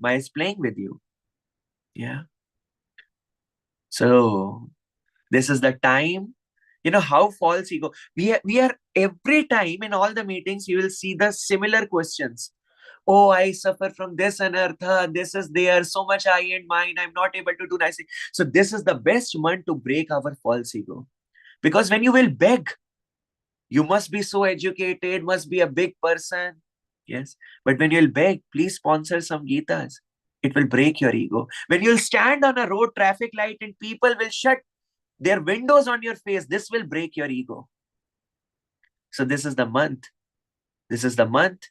Maya is playing with you. Yeah. So this is the time. How false ego. We are every time in all the meetings, you will see the similar questions. Oh, I suffer from this anartha. This is there. So much I and mine. I'm not able to do nice things. So this is the best month to break our false ego. Because when you will beg, you must be so educated, must be a big person. Yes. But when you'll beg, please sponsor some Gitas. It will break your ego. When you'll stand on a road traffic light and people will shut their windows on your face, this will break your ego. So this is the month. This is the month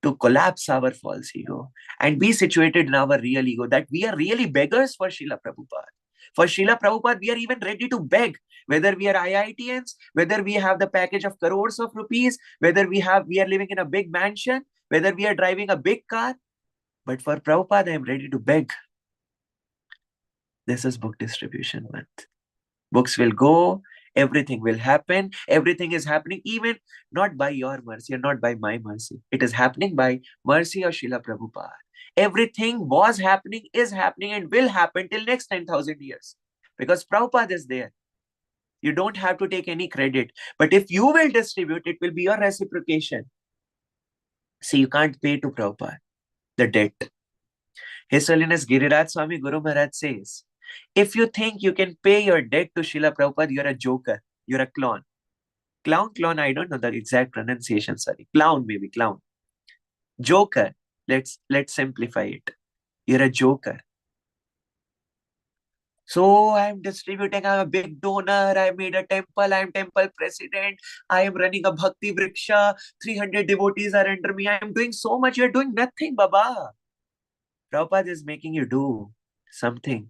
to collapse our false ego and be situated in our real ego, that we are really beggars for Srila Prabhupada. For Srila Prabhupada, we are even ready to beg, whether we are IITians, whether we have the package of crores of rupees, whether we are living in a big mansion, whether we are driving a big car. But for Prabhupada, I am ready to beg. This is book distribution month. Books will go, everything will happen, everything is happening, even not by your mercy or not by my mercy. It is happening by mercy of Srila Prabhupada. Everything was happening, is happening, and will happen till next 10,000 years. Because Prabhupada is there. You don't have to take any credit. But if you will distribute, it will be your reciprocation. See, you can't pay to Prabhupada the debt. His Holiness Giriraj Swami Guru Maharaj says, if you think you can pay your debt to Srila Prabhupada, you're a joker. You're a clown. Clown, I don't know the exact pronunciation, sorry. Clown, maybe, clown. Joker. Let's simplify it. You're a joker. So I'm distributing, I'm a big donor, I made a temple, I'm temple president, I am running a bhakti vriksha, 300 devotees are under me, I am doing so much, you're doing nothing, Baba. Prabhupada is making you do something.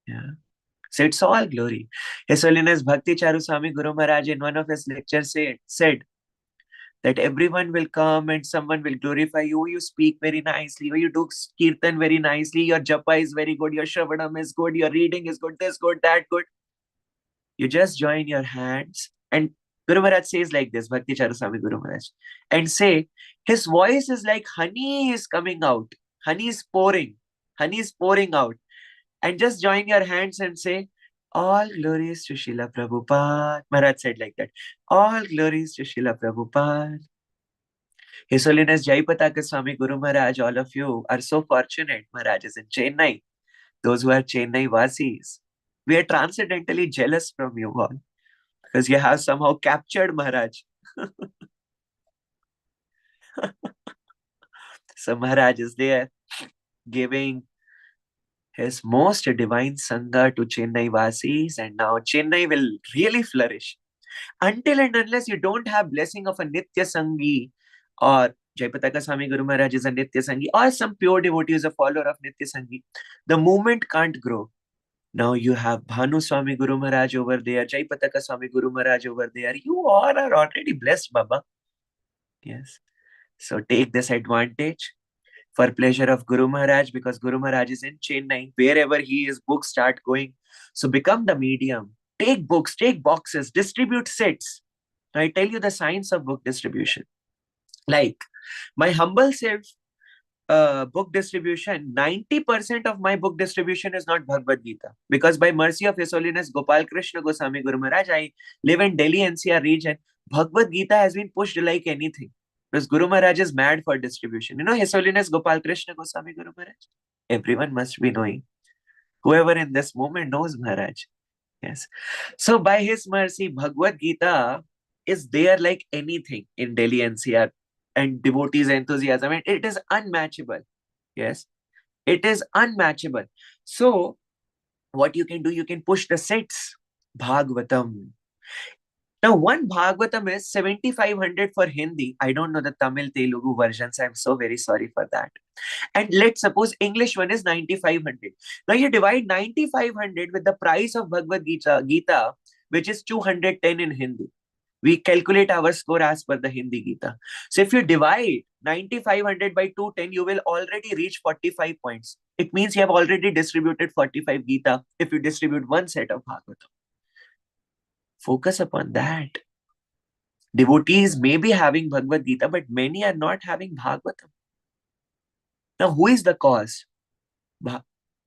Yeah. So it's all glory. His Holiness Bhakti Charu Swami Guru Maharaj in one of his lectures said that everyone will come and someone will glorify you. You speak very nicely, or you do kirtan very nicely, your japa is very good, your shravanam is good, your reading is good, this good, that good. You just join your hands and Guru Maharaj says like this, Bhakti Charu Swami Guru Maharaj, and say, his voice is like honey is coming out, honey is pouring out. And just join your hands and say, all glories to Srila Prabhupada. Maharaj said like that. All glories to Srila Prabhupada. His Holiness Jaipataka Swami Guru Maharaj, all of you are so fortunate. Maharaj is in Chennai. Those who are Chennai Vasis. We are transcendentally jealous from you all because you have somehow captured Maharaj. So Maharaj is there giving his most divine Sangha to Chennai Vasis, and now Chennai will really flourish. Until and unless you don't have blessing of a Nitya Sangi, or Jaipataka Swami Guru Maharaj is a Nitya Sangi, or some pure devotee is a follower of Nitya Sangi, the movement can't grow. Now you have Bhanu Swami Guru Maharaj over there, Jaipataka Swami Guru Maharaj over there. You all are already blessed, Baba. Yes. So take this advantage for pleasure of Guru Maharaj, because Guru Maharaj is in Chennai. Wherever he is, books start going. So become the medium. Take books, take boxes, distribute sets. I tell you the science of book distribution. Like my humble self, book distribution, 90% of my book distribution is not Bhagavad Gita. Because by mercy of His Holiness Gopal Krishna Goswami Guru Maharaj, I live in Delhi NCR region. Bhagavad Gita has been pushed like anything. Because Guru Maharaj is mad for distribution. You know His Holiness Gopal Krishna Goswami Guru Maharaj? Everyone must be knowing. Whoever in this moment knows Maharaj. Yes. So by his mercy, Bhagavad Gita is there like anything in Delhi NCR, and devotees' enthusiasm. And it is unmatchable. Yes. It is unmatchable. So what you can do, you can push the sets. Bhagavatam. Now, one Bhagavatam is 7,500 for Hindi. I don't know the Tamil Telugu versions. I'm so very sorry for that. And let's suppose English one is 9,500. Now you divide 9,500 with the price of Bhagavad Gita, which is 210 in Hindi. We calculate our score as per the Hindi Gita. So if you divide 9,500 by 210, you will already reach 45 points. It means you have already distributed 45 Gita if you distribute one set of Bhagavatam. Focus upon that. Devotees may be having Bhagavad Gita, but many are not having Bhagavatam. Now, who is the cause?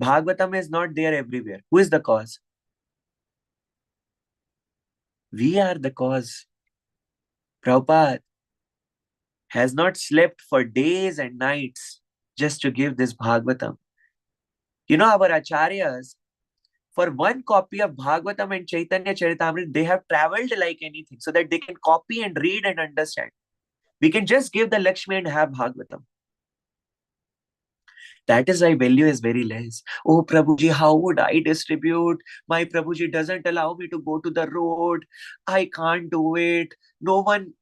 Bhagavatam is not there everywhere. Who is the cause? We are the cause. Prabhupada has not slept for days and nights just to give this Bhagavatam. You know, our acharyas, for one copy of Bhagavatam and Chaitanya Charitamrita, they have traveled like anything so that they can copy and read and understand. We can just give the Lakshmi and have Bhagavatam. That is why value is very less. Oh, Prabhuji, how would I distribute? My Prabhuji doesn't allow me to go to the road. I can't do it. No one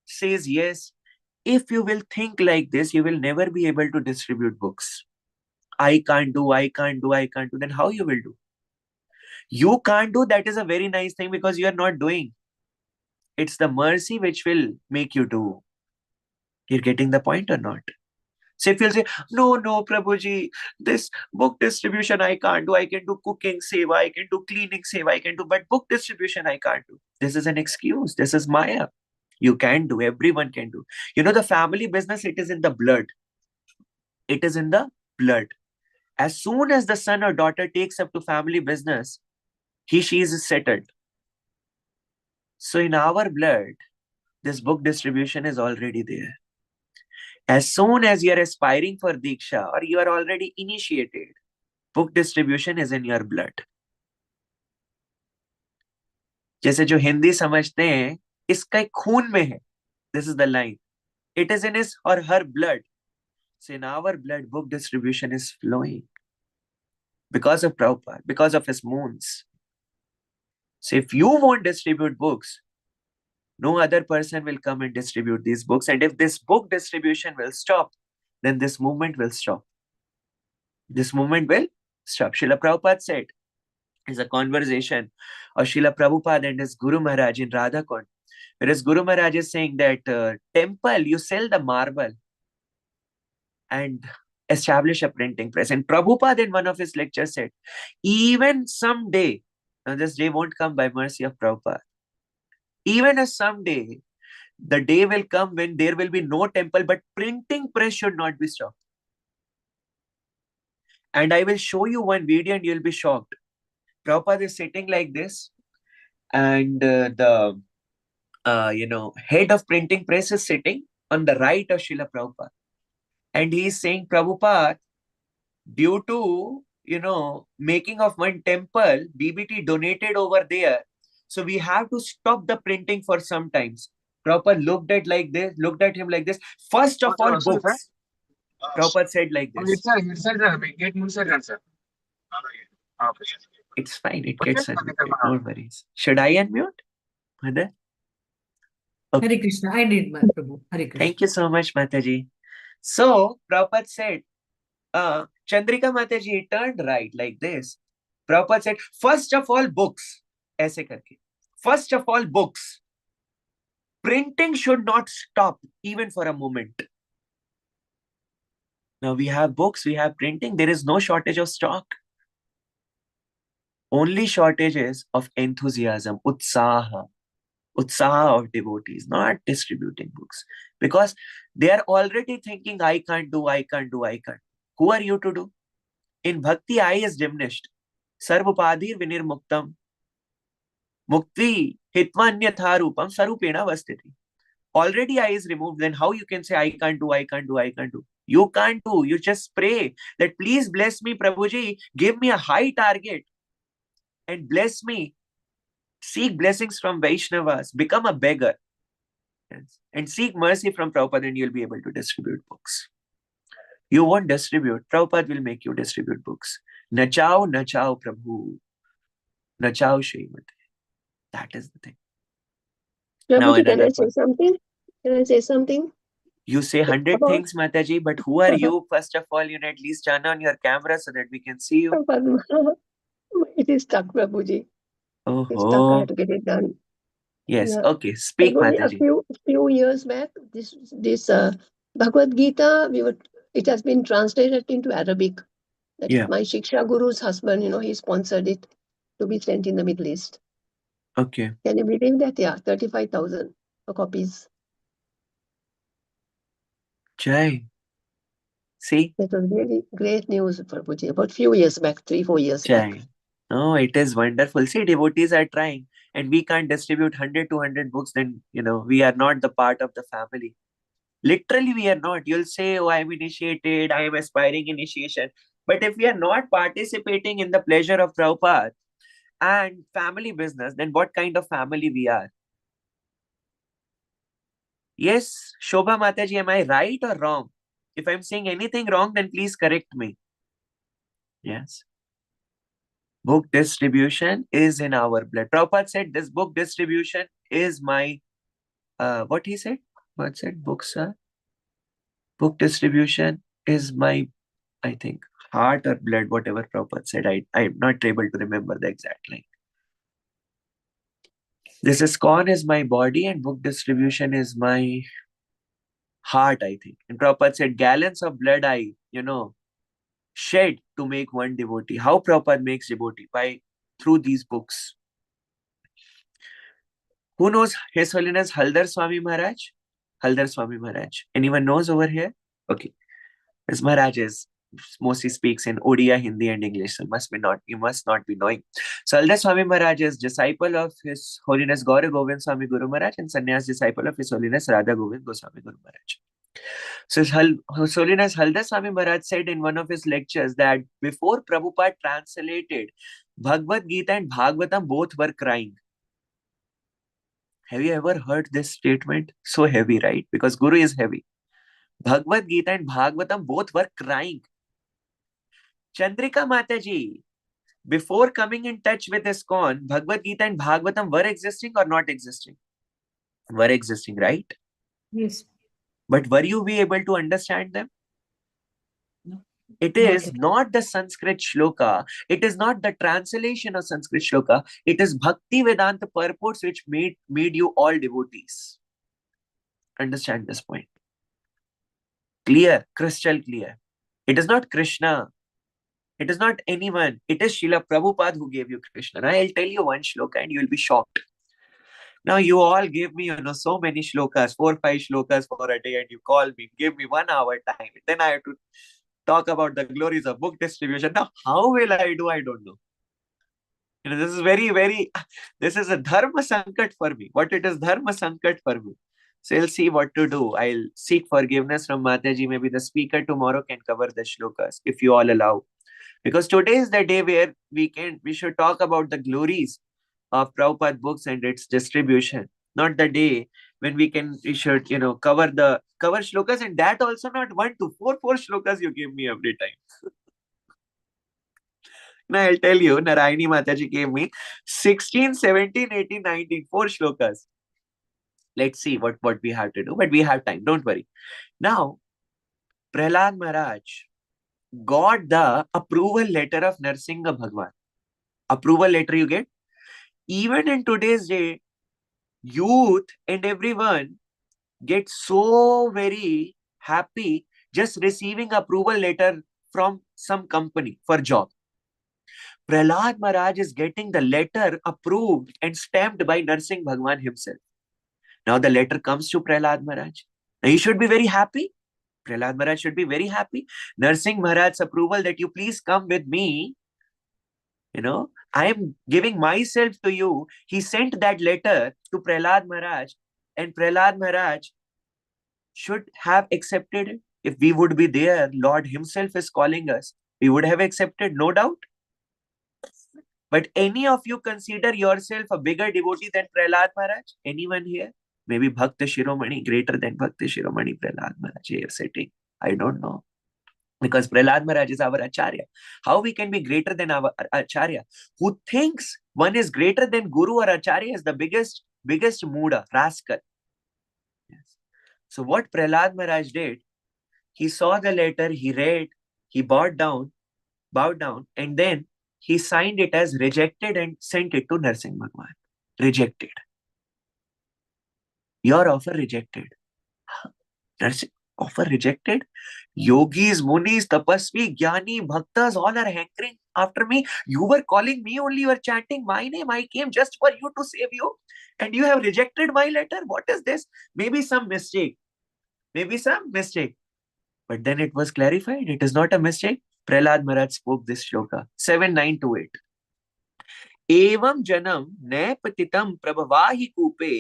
says yes. If you will think like this, you will never be able to distribute books. I can't do, I can't do, I can't do. Then how you will do? You can't do, that is a very nice thing because you are not doing. It's the mercy which will make you do. You're getting the point or not? So if you'll say, no, Prabhuji, this book distribution I can't do. I can do cooking seva, I can do cleaning seva, I can do, but book distribution I can't do. This is an excuse. This is Maya. You can do. Everyone can do. You know, the family business, it is in the blood. It is in the blood. As soon as the son or daughter takes up to family business, she is settled. So in our blood, this book distribution is already there. As soon as you are aspiring for Diksha or you are already initiated, book distribution is in your blood. जैसे जो हिंदी समझते हैं, इसका खून में है. This is the line. It is in his or her blood. So in our blood, book distribution is flowing because of Prabhupada, because of his moons. So if you won't distribute books, no other person will come and distribute these books. And if this book distribution will stop, then this movement will stop. This movement will stop. Srila Prabhupada said, is a conversation of Srila Prabhupada and his Guru Maharaj in Radhakund. Whereas Guru Maharaj is saying that temple, you sell the marble and establish a printing press. And Prabhupada in one of his lectures said, even someday, now this day won't come by mercy of Prabhupada, even as someday, the day will come when there will be no temple, but printing press should not be stopped. And I will show you one video and you'll be shocked. Prabhupada is sitting like this, and the head of printing press is sitting on the right of Srila Prabhupada. And he is saying, Prabhupada, due to, making of one temple, BBT donated over there. So we have to stop the printing for some times. Prabhupada looked at him like this. First of all, books. Prabhupada said like this. It's fine. It gets unmuted. No worries. Should I unmute, Mother? Okay. Hare Krishna. I did, my Prabhu. Hare Krishna. Thank you so much, Mataji. So, Prabhupada said, Chandrika Mataji turned right like this. Prabhupada said, first of all, books. ऐसे करके. First of all, books. Printing should not stop even for a moment. Now we have books, we have printing. There is no shortage of stock. Only shortage is of enthusiasm, utsaha of devotees, not distributing books. Because they are already thinking, I can't do. Who are you to do? In bhakti, I is diminished. Sarvupadhir vinirmuktam. Mukti hitvanyatha rupam sarupena vastiti. Already I is removed. Then how you can say, I can't do. You can't do. You just pray that please bless me, Prabhuji. Give me a high target and bless me. Seek blessings from Vaishnavas. Become a beggar. Yes. And seek mercy from Prabhupada and you'll be able to distribute books. You won't distribute. Prabhupada will make you distribute books. Nachao Prabhu. Nachao Srimati. That is the thing. Prabhuji, can I say something? You say 100 things, Mataji, but who are you? First of all, at least turn on your camera so that we can see you. It is stuck, Prabhuji. Oh, it's stuck. I have to get it done. Yes, yeah. Okay. Speak, Prabhuji, Mataji. A few years back, this Bhagavad Gita, it has been translated into Arabic. That is my Shiksha Guru's husband, he sponsored it to be sent in the Middle East. Okay. Can you believe that? Yeah, 35,000 copies. Jai. See? That was really great news, Prabhuji. About few years back, 3-4 years back. Chai. Oh, it is wonderful. See, devotees are trying, and we can't distribute 100, 200 books, then, we are not the part of the family. Literally, we are not. You'll say, oh, I'm initiated, I am aspiring initiation. But if we are not participating in the pleasure of Prabhupada and family business, then what kind of family we are? Yes, Shobha Mataji, am I right or wrong? If I'm saying anything wrong, then please correct me. Yes. Book distribution is in our blood. Prabhupada said this book distribution is my, what he said? What said? Book distribution is my, I think, heart or blood, whatever Prabhupada said. I'm not able to remember the exact line. This ISKCON is my body and book distribution is my heart, I think. And Prabhupada said, gallons of blood I, shed to make one devotee. How Prabhupada makes devotee? Through these books. Who knows His Holiness Haldar Swami Maharaj? Haldar Swami Maharaj. Anyone knows over here? Okay. His Maharaj mostly speaks in Odia, Hindi, and English. So you must not be knowing. So Haldar Swami Maharaj is disciple of His Holiness Gaura Govind Swami Guru Maharaj and Sannyas disciple of His Holiness Radha Govind Goswami Guru Maharaj. So His Holiness Haldar Swami Maharaj said in one of his lectures that before Prabhupada translated Bhagavad Gita and Bhagavatam, both were crying. Have you ever heard this statement? So heavy, right? Because Guru is heavy. Bhagavad Gita and Bhagavatam both were crying. Chandrika Mataji, before coming in touch with ISKCON, Bhagavad Gita and Bhagavatam were existing or not existing? Were existing, right? Yes. But were you be able to understand them? No. It is not the Sanskrit shloka. It is not the translation of Sanskrit shloka. It is Bhakti Vedanta purports which made you all devotees. Understand this point. Clear, crystal clear. It is not Krishna. It is not anyone. It is Srila Prabhupada who gave you Krishna. Now I'll tell you one shloka and you will be shocked. Now you all give me, so many shlokas, 4-5 shlokas for a day, and you call me, give me 1 hour time. Then I have to talk about the glories of book distribution. Now, how will I do? I don't know. This is this is a dharma sankat for me. What it is dharma sankat for me. So I'll see what to do. I'll seek forgiveness from Mataji. Maybe the speaker tomorrow can cover the shlokas if you all allow. Because today is the day where we should talk about the glories of Prabhupada books and its distribution. Not the day when we should, cover shlokas, and that also not 1 to 4 shlokas you give me every time. Now I'll tell you, Narayani Mataji gave me 16, 17, 18, 19, 4 shlokas. Let's see what we have to do, but we have time. Don't worry. Now, Prahlad Maharaj got the approval letter of Narsingha Bhagwan. Approval letter you get? Even in today's day, youth and everyone get so very happy just receiving approval letter from some company for job. Prahlad Maharaj is getting the letter approved and stamped by Narsingh Bhagwan himself. Now the letter comes to Prahlad Maharaj. Now he should be very happy. Prahlad Maharaj should be very happy. Narsingh Maharaj's approval that you please come with me. I am giving myself to you. He sent that letter to Prahlad Maharaj, and Prahlad Maharaj should have accepted it. If we would be there, Lord himself is calling us, we would have accepted, no doubt. But any of you consider yourself a bigger devotee than Prahlad Maharaj? Anyone here? Maybe Bhakta Shiromani, greater than Bhakta Shiromani Prahlad Maharaj here sitting. I don't know. Because Prahlad Maharaj is our Acharya. How we can be greater than our Acharya? Who thinks one is greater than Guru or Acharya is the biggest Muda, rascal. Yes. So what Prahlad Maharaj did, he saw the letter, he read, he bowed down, and then he signed it as rejected and sent it to Narsingh Bhagwan. Rejected. Your offer rejected. Narsingh, offer rejected? Yogis, munis, tapasvi, jnani, bhaktas, all are hankering after me. You were calling me only, you were chanting my name. I came just for you to save you. And you have rejected my letter? What is this? Maybe some mistake. But then it was clarified. It is not a mistake. Prahlad Maharaj spoke this shloka 7, 9 to 8. एवं जनम नैपतितं प्रभवाहि कूपे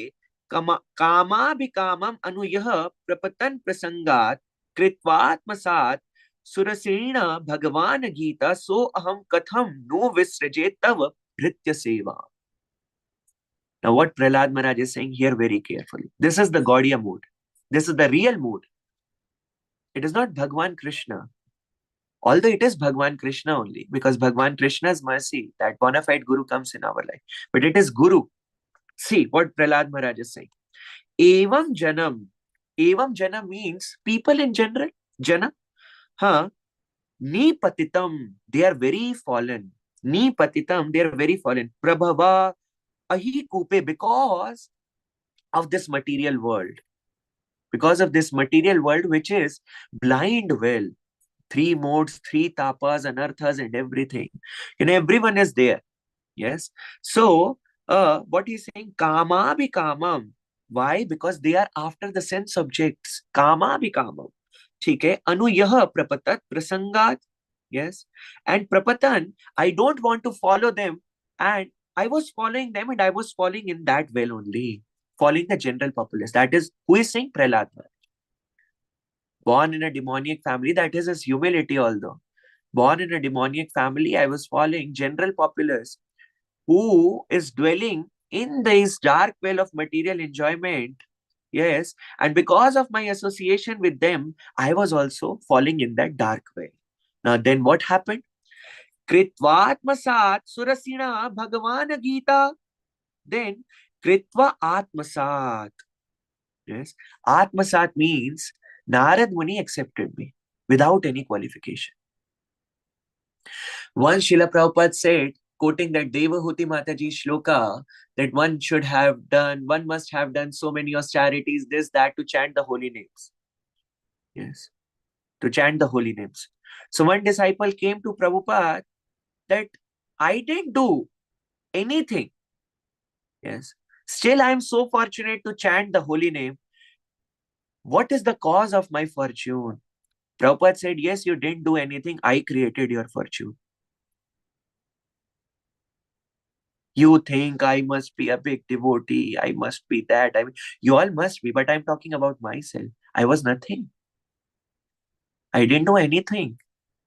कामाभिकामम् अनुयः प्रपतन प्रसंगात् कृत्वात्मसात् सुरसेण भगवान गीता सो अहम कथम no विसृजे तव भृत्य सेवा. Now what Prahlad Maharaj is saying here very carefully. This is the Gaudiya mood. This is the real mood. It is not Bhagwan Krishna. Although it is Bhagwan Krishna only, because Bhagwan Krishna's mercy, that bona fide Guru comes in our life. But it is Guru. See what Prahlad Maharaj is saying. Evam Janam. Evam Janam means people in general. Jana. Huh? Ni patitam. They are very fallen. Ni patitam. They are very fallen. Prabhava ahi kupe. Because of this material world. Because of this material world, which is blind well. 3 modes, 3 tapas, anarthas, and everything. Everyone is there. Yes. So, what he's saying, kama bhi kamam. Why? Because they are after the sense objects. Kama bhi kamam. Okay. Anu yaha prapatat prasangat. Yes. And prapatan, I don't want to follow them. And I was following them and I was following in that well only. Following the general populace. That is, who is saying? Prahlad. Born in a demoniac family, that is his humility although. Born in a demoniac family, I was following general populace who is dwelling in this dark well of material enjoyment. Yes. And because of my association with them, I was also falling in that dark well. Now then what happened? Kritvatmasat surasina bhagavana Gita. Then Kritva atmasat. Yes. Atmasat means Narad Muni accepted me without any qualification. Once Srila Prabhupada said, quoting that Devahuti Mataji shloka, that one must have done so many austerities, this, that, to chant the holy names. Yes, to chant the holy names. So one disciple came to Prabhupada that I didn't do anything. Yes, still I am so fortunate to chant the holy name. What is the cause of my fortune? Prabhupada said, yes, you didn't do anything. I created your fortune. You think I must be a big devotee. I must be that. I mean, you all must be, but I'm talking about myself. I was nothing. I didn't do anything.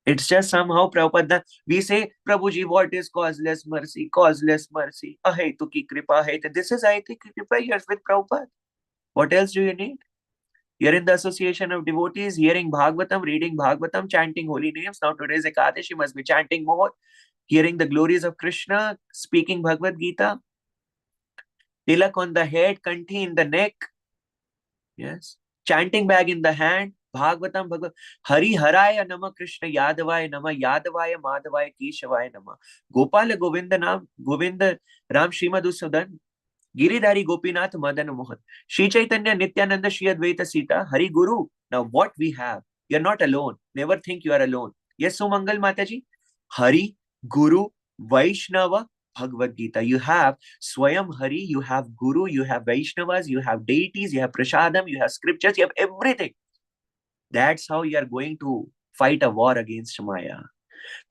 It's just somehow Prabhupada, we say, Prabhuji, what is causeless mercy? Causeless mercy. Ahetuki kripa. This is Ahetuki kripa here with Prabhupada. What else do you need? You're in the association of devotees, hearing Bhagavatam, reading Bhagavatam, chanting holy names. Now today's Ekadashi must be chanting more, hearing the glories of Krishna, speaking Bhagavad Gita, tilak on the head, kanthi in the neck, yes, chanting bag in the hand, Bhagavatam, Hari Haraya Nama, Krishna Yadavaya Nama, Yadavaya Madhavaya Keshavaya Nama, Gopala Govinda Nam, Govinda Ram Srimad Usudan, Giridhari Gopinath Madan Mohan, Shri Chaitanya Nityananda Shri Advaita Sita, Hari Guru. Now what we have, you're not alone. Never think you are alone. Yes, Sumangal Mataji, Hari, Guru, Vaishnava, Bhagavad Gita. You have Swayam Hari, you have Guru, you have Vaishnavas, you have deities, you have Prasadam, you have scriptures, you have everything. That's how you are going to fight a war against Maya.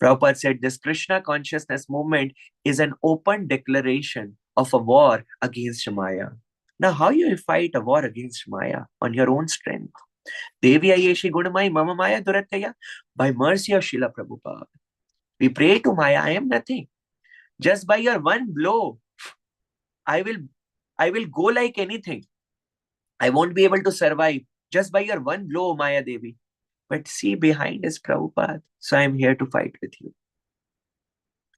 Prabhupada said this Krishna consciousness movement is an open declaration of a war against Maya. Now, how you will fight a war against Maya? On your own strength. Devi Ayeshi Gunamai Mama Maya Durataya. By mercy of Srila Prabhupada. We pray to Maya, I am nothing. Just by your one blow, I will go like anything. I won't be able to survive. Just by your one blow, Maya Devi. But see, behind is Prabhupada. So I am here to fight with you.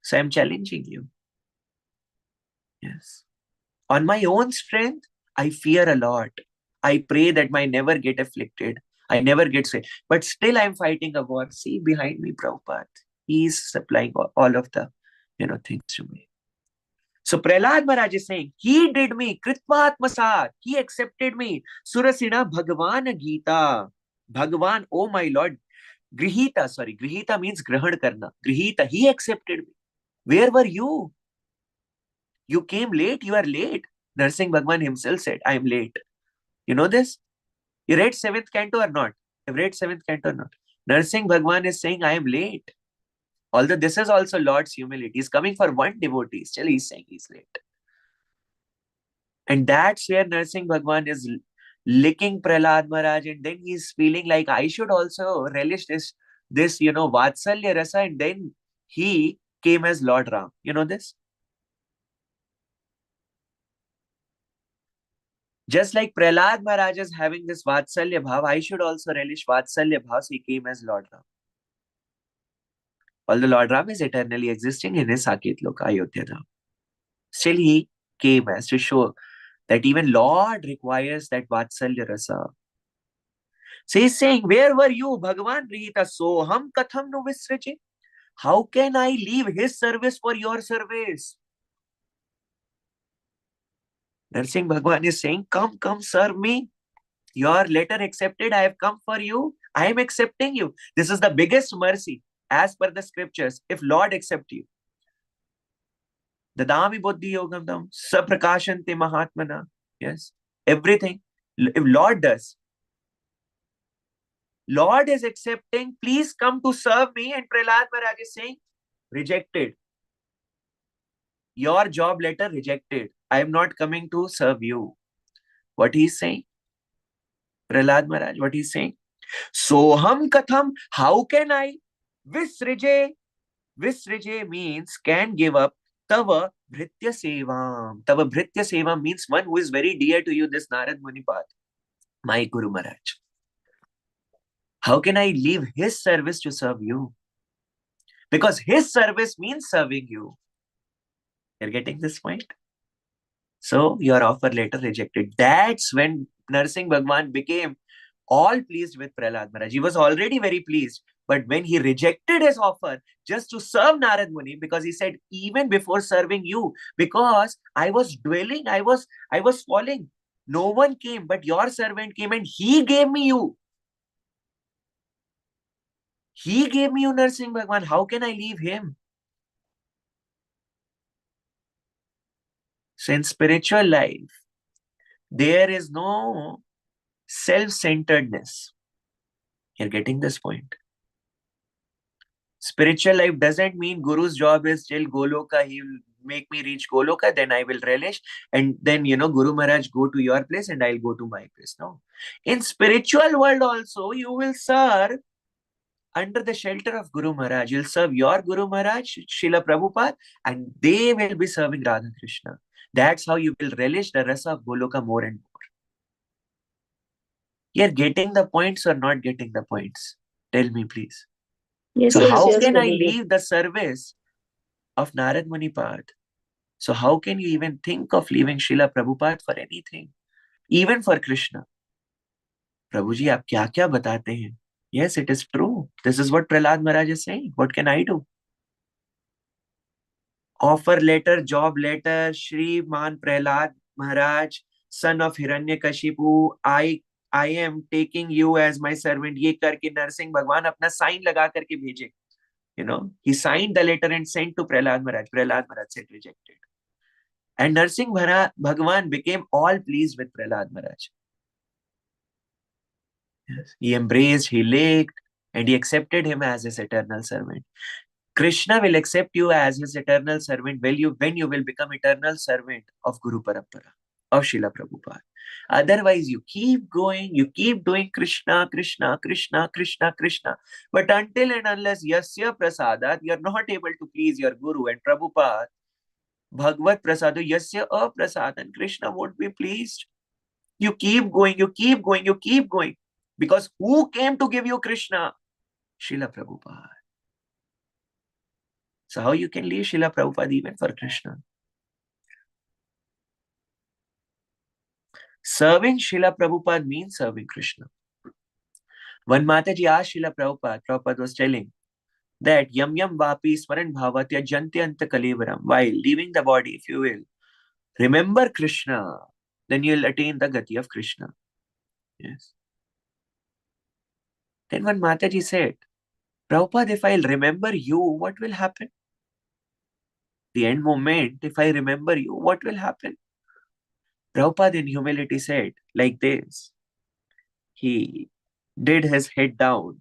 So I am challenging you. Yes. On my own strength, I fear a lot. I pray that I never get afflicted. I never get sick. But still I am fighting a war. See, behind me, Prabhupada. He is supplying all of the things to me. So Prahlad Maharaj is saying, he did me, Kritvatmasat. He accepted me. Surasina Bhagavana Gita. Bhagavan, oh my Lord. Grihita means grahan karna. Grihita, he accepted me. Where were you? You came late, you are late. Narsingh Bhagwan himself said, I am late. You know this? You read 7th canto or not? I've read 7th canto now. Narsingh Bhagwan is saying, I am late. Although this is also Lord's humility. He's coming for one devotee. Still he's saying he's late. And that's where Narsingh Bhagwan is licking Prahlad Maharaj, and then he's feeling like I should also relish this, Vatsalya Rasa, and then he came as Lord Ram. You know this? Just like Prahlad Maharaj is having this Vatsalya Bhav, I should also relish Vatsalya Bhav, so he came as Lord Ram. Although Lord Ram is eternally existing in his Saket Loka, Ayodhya Dham. Still he came as to show that even Lord requires that Vatsalya Rasa. So he's saying, where were you, Bhagavan Rihita Soham Katham no Visraje? How can I leave his service for your service? Narsingh Bhagwan is saying, come, serve me. Your letter accepted. I have come for you. I am accepting you. This is the biggest mercy as per the scriptures. If Lord accept you. Dadami buddhi yogam tam saprakashante mahatmana. Yes. Everything. If Lord does. Lord is accepting. Please come to serve me. And Prahlad Maharaj is saying, rejected. Your job letter rejected. I am not coming to serve you. What he is saying? Prahlad Maharaj, what he is saying? Soham katham, how can I? Visrije. Visrije means can give up. Tava bhritya sevam. Tava bhritya sevam means one who is very dear to you, this Narad Munipad, my Guru Maharaj. How can I leave his service to serve you? Because his service means serving you. You're getting this point? So your offer letter rejected. That's when Narsingh Bhagwan became all pleased with Prahlad Maharaj. He was already very pleased. But when he rejected his offer just to serve Narad Muni, because he said, even before serving you, because I was dwelling, I was falling. No one came, but your servant came and he gave me you. He gave me you, Narsingh Bhagwan. How can I leave him? So in spiritual life, there is no self-centeredness. You're getting this point. Spiritual life doesn't mean Guru's job is till Goloka, he will make me reach Goloka, then I will relish. And then, Guru Maharaj, go to your place and I'll go to my place. No. In spiritual world also, you will serve under the shelter of Guru Maharaj. You'll serve your Guru Maharaj, Srila Prabhupada, and they will be serving Radha Krishna. That's how you will relish the rasa of Goloka more and more. You're getting the points or not getting the points? Tell me, please. Yes, So yes, how yes, can I Prabhuji. leave the service of Narad Munipad? So how can you even think of leaving Srila Prabhupada for anything? Even for Krishna. Prabhuji, aap kya batate hain? Yes, it is true. This is what Prahlad Maharaj is saying. What can I do? Offer letter, job letter, Shri Man Prahlad Maharaj, son of Hiranyakashipu, I am taking you as my servant. Ye karke Narsingh Bhagwan apna sign laga karke bheje. He signed the letter and sent to Prahlad Maharaj. Prahlad Maharaj said rejected. And Narsingh Bhagwan became all pleased with Prahlad Maharaj. Yes. He embraced, he licked, and he accepted him as his eternal servant. Krishna will accept you as his eternal servant when you will become eternal servant of Guru Parampara, of Srila Prabhupada. Otherwise, you keep going, you keep doing Krishna, Krishna, Krishna, Krishna, Krishna. But until and unless Yasya Prasadat, you are not able to please your Guru and Prabhupada, Bhagavad Prasadu Yasya Aprasad, and Krishna won't be pleased. You keep going, you keep going, you keep going. Because who came to give you Krishna? Srila Prabhupada. So how you can leave Srila Prabhupada even for Krishna? Serving Srila Prabhupada means serving Krishna. When Mataji asked Srila Prabhupada, Prabhupada was telling that yam yam vapi smaran bhavatya jantyanta kalevaram. While leaving the body, if you will, remember Krishna, then you'll attain the gati of Krishna. Yes. Then when Mataji said, Prabhupada, if I'll remember you, what will happen? The end moment, if I remember you, what will happen? Prabhupada in humility said like this. did his head down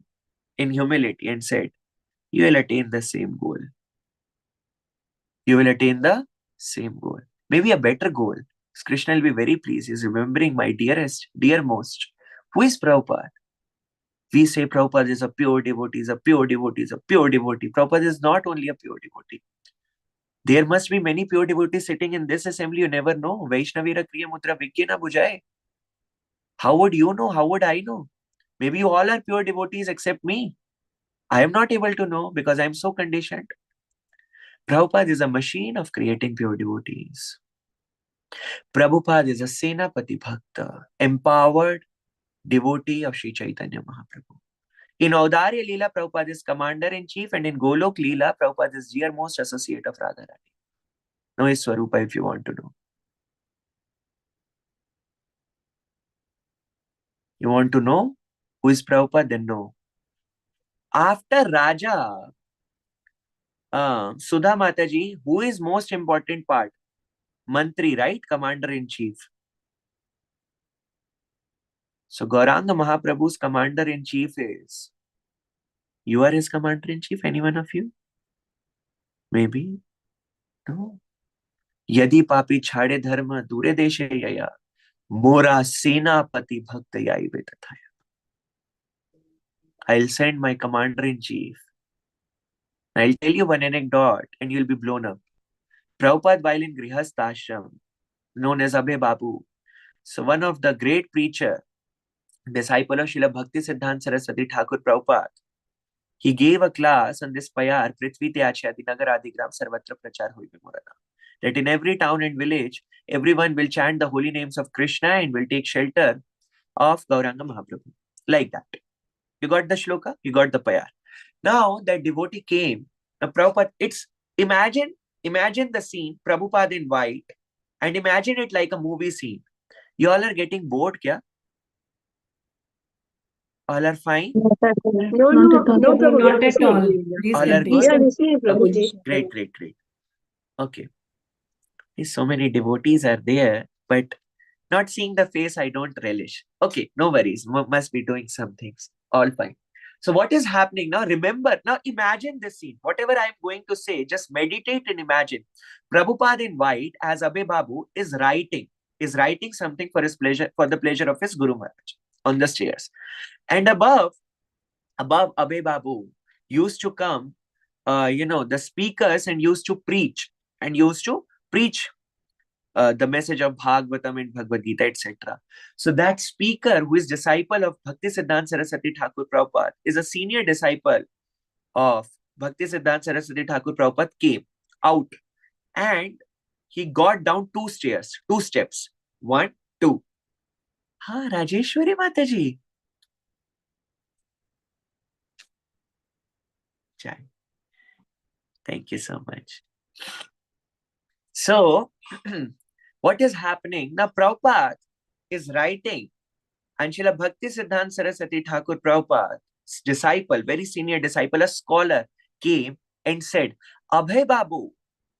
in humility and said, you will attain the same goal. You will attain the same goal. Maybe a better goal. Krishna will be very pleased. He's remembering my dearest, dearmost. Who is Prabhupada? We say Prabhupada is a pure devotee, is a pure devotee, is a pure devotee. Prabhupada is not only a pure devotee. There must be many pure devotees sitting in this assembly. You never know. Vaishnavira Kriya Mutra Vikya na bujai. How would you know? How would I know? Maybe you all are pure devotees except me. I am not able to know because I am so conditioned. Prabhupada is a machine of creating pure devotees. Prabhupada is a Senapati Bhakta, empowered devotee of Sri Chaitanya Mahaprabhu. In Audarya Leela, Prabhupada is commander-in-chief, and in Golok Leela, Prabhupada is dearmost associate of Radharani. Know his Swarupa if you want to know. You want to know who is Prabhupada? Then know. After Raja, Sudha Mataji, who is most important part? Mantri, right? Commander-in-chief. So Gauranga Mahaprabhu's commander-in-chief is, you are his commander-in-chief, any one of you? Maybe? No. Yadi papi chhade dharma dure deshe yaya, mora senapati bhakta yai vedathaya. I'll send my commander-in-chief. I'll tell you one anecdote and you'll be blown up. Prabhupada, while in Grihastha Ashram, known as Abhay Babu, so one of the great preacher, disciple of Srila Bhakti Siddhanta Saraswati Thakur Prabhupada, he gave a class on this payar, Prithvi Tyachyadi Nagar Adigram Sarvatra Prachar Hoy Vimurana. That in every town and village, everyone will chant the holy names of Krishna and will take shelter of Gauranga Mahaprabhu. Like that. You got the shloka? You got the payar. Now that devotee came, now Prabhupada, imagine the scene, Prabhupada in white, and imagine it like a movie scene. You all are getting bored, kya? All are fine? No, Not at all. no, Prabhu, we are Not at all. listening. Please All are continue. We good? are listening, Prabhuji. Okay. Great. Okay. So many devotees are there, but not seeing the face, I don't relish. Okay, no worries. Must be doing some things. All fine. So what is happening now? Remember, now imagine this scene. Whatever I'm going to say, just meditate and imagine. Prabhupada in white, as Abhay Babu, is writing something for his pleasure, for the pleasure of his Guru Maharaj on the stairs. And above Abhay Babu used to come, the speakers and used to preach the message of Bhagavatam and Bhagavad Gita, etc. So that speaker, who is disciple of Bhakti Siddhanta Saraswati Thakur Prabhupada, is a senior disciple of Bhakti Siddhanta Saraswati Thakur Prabhupada, came out and he got down two steps. 1, 2. Ha, Rajeshwari Mataji. Jai. Thank you so much. So, what is happening? Now, Prabhupada is writing, and Srila Bhakti Siddhanta Saraswati Thakur Prabhupada's disciple, very senior disciple, a scholar, came and said, Abhay Babu,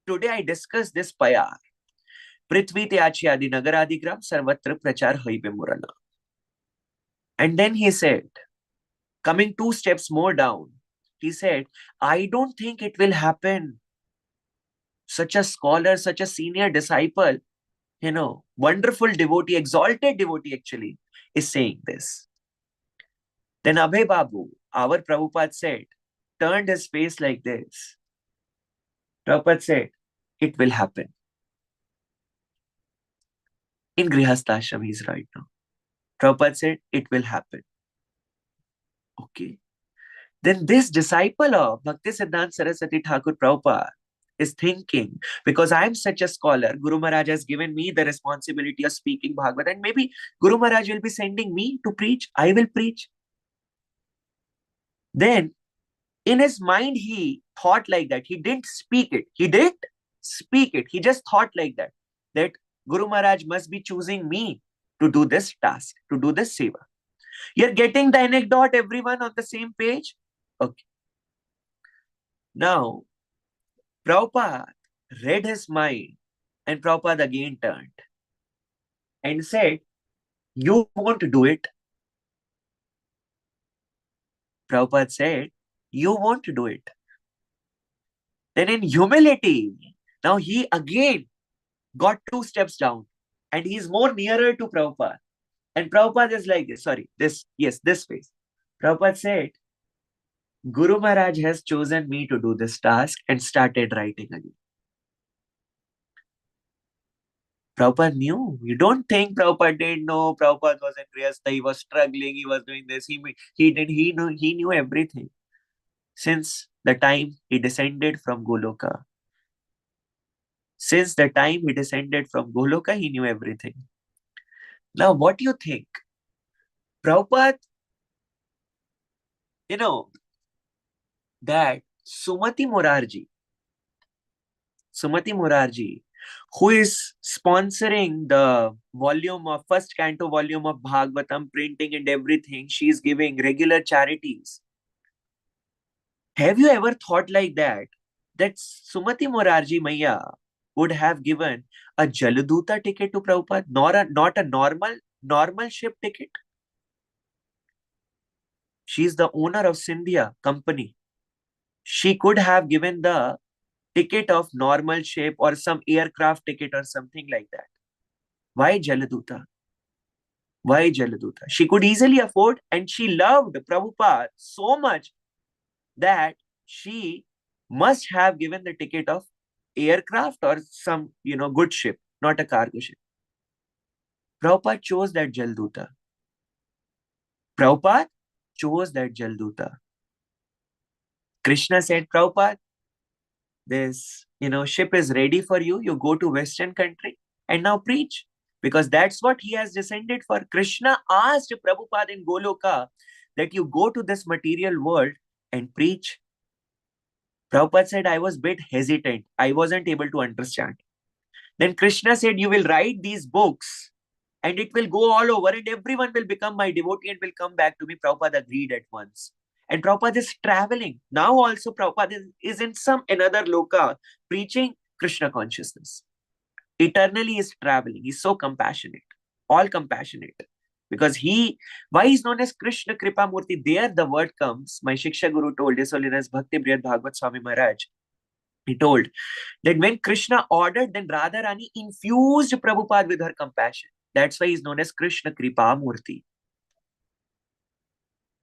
today I discussed this payar. Prithvi Tyachyadi Nagaradigram Sarvatra Prachar Hoy Vimurana. And then he said, coming 2 steps more down, he said, I don't think it will happen. Such a scholar, such a senior disciple, wonderful devotee, exalted devotee actually, is saying this. Then Abhay Babu, our Prabhupada said, turned his face like this. Prabhupada said, it will happen. In Grihastha Ashram, he's right now. Prabhupada said, it will happen. Okay. Then this disciple of Bhakti Siddhanta Saraswati Thakur Prabhupada is thinking, because I am such a scholar, Guru Maharaj has given me the responsibility of speaking Bhagavad, and maybe Guru Maharaj will be sending me to preach. I will preach. Then, in his mind, he thought like that. He didn't speak it. He just thought like that Guru Maharaj must be choosing me to do this task, to do this seva. You're getting the anecdote, everyone on the same page? Okay. Now, Prabhupada read his mind, and Prabhupada again turned and said, you won't do it. Prabhupada said, you won't do it. Then in humility, now he again got 2 steps down and he's more nearer to Prabhupada. And Prabhupada is like this, this face. Prabhupada said, Guru Maharaj has chosen me to do this task and started writing again. Prabhupada knew. You don't think Prabhupada didn't know. Prabhupada was in Grihastha, he was struggling, he was doing this. He knew everything. Since the time he descended from Goloka. Since the time he descended from Goloka, he knew everything. Now, what do you think? Prabhupada, that Sumati Morarji, who is sponsoring the first canto volume of Bhagavatam, printing and everything, she is giving regular charities. Have you ever thought like that? That Sumati Morarji Maiya would have given a Jaladuta ticket to Prabhupada, not a normal ship ticket. She is the owner of Scindia company. She could have given the ticket of normal ship or some aircraft ticket or something like that. Why Jaladuta? Why Jaladuta? She could easily afford, and she loved Prabhupada so much that she must have given the ticket of aircraft or some, good ship, not a cargo ship. Prabhupada chose that Jaladuta. Prabhupada chose that Jaladuta. Krishna said, Prabhupada, this, ship is ready for you. You go to Western country and now preach. Because that's what he has descended for. Krishna asked Prabhupada in Goloka that you go to this material world and preach. Prabhupada said, I was a bit hesitant. I wasn't able to understand. Then Krishna said, you will write these books and it will go all over and everyone will become my devotee and will come back to me. Prabhupada agreed at once. And Prabhupada is traveling. Now also Prabhupada is in some another loka preaching Krishna consciousness. Eternally is traveling. He's so compassionate. All compassionate. Because why he's known as Krishna Kripa Murti? There the word comes. My Shiksha Guru told His Holiness Bhakti Briyad Bhagavad Swami Maharaj. He told that when Krishna ordered, then Radharani infused Prabhupada with her compassion. That's why he's known as Krishna Kripa Murti.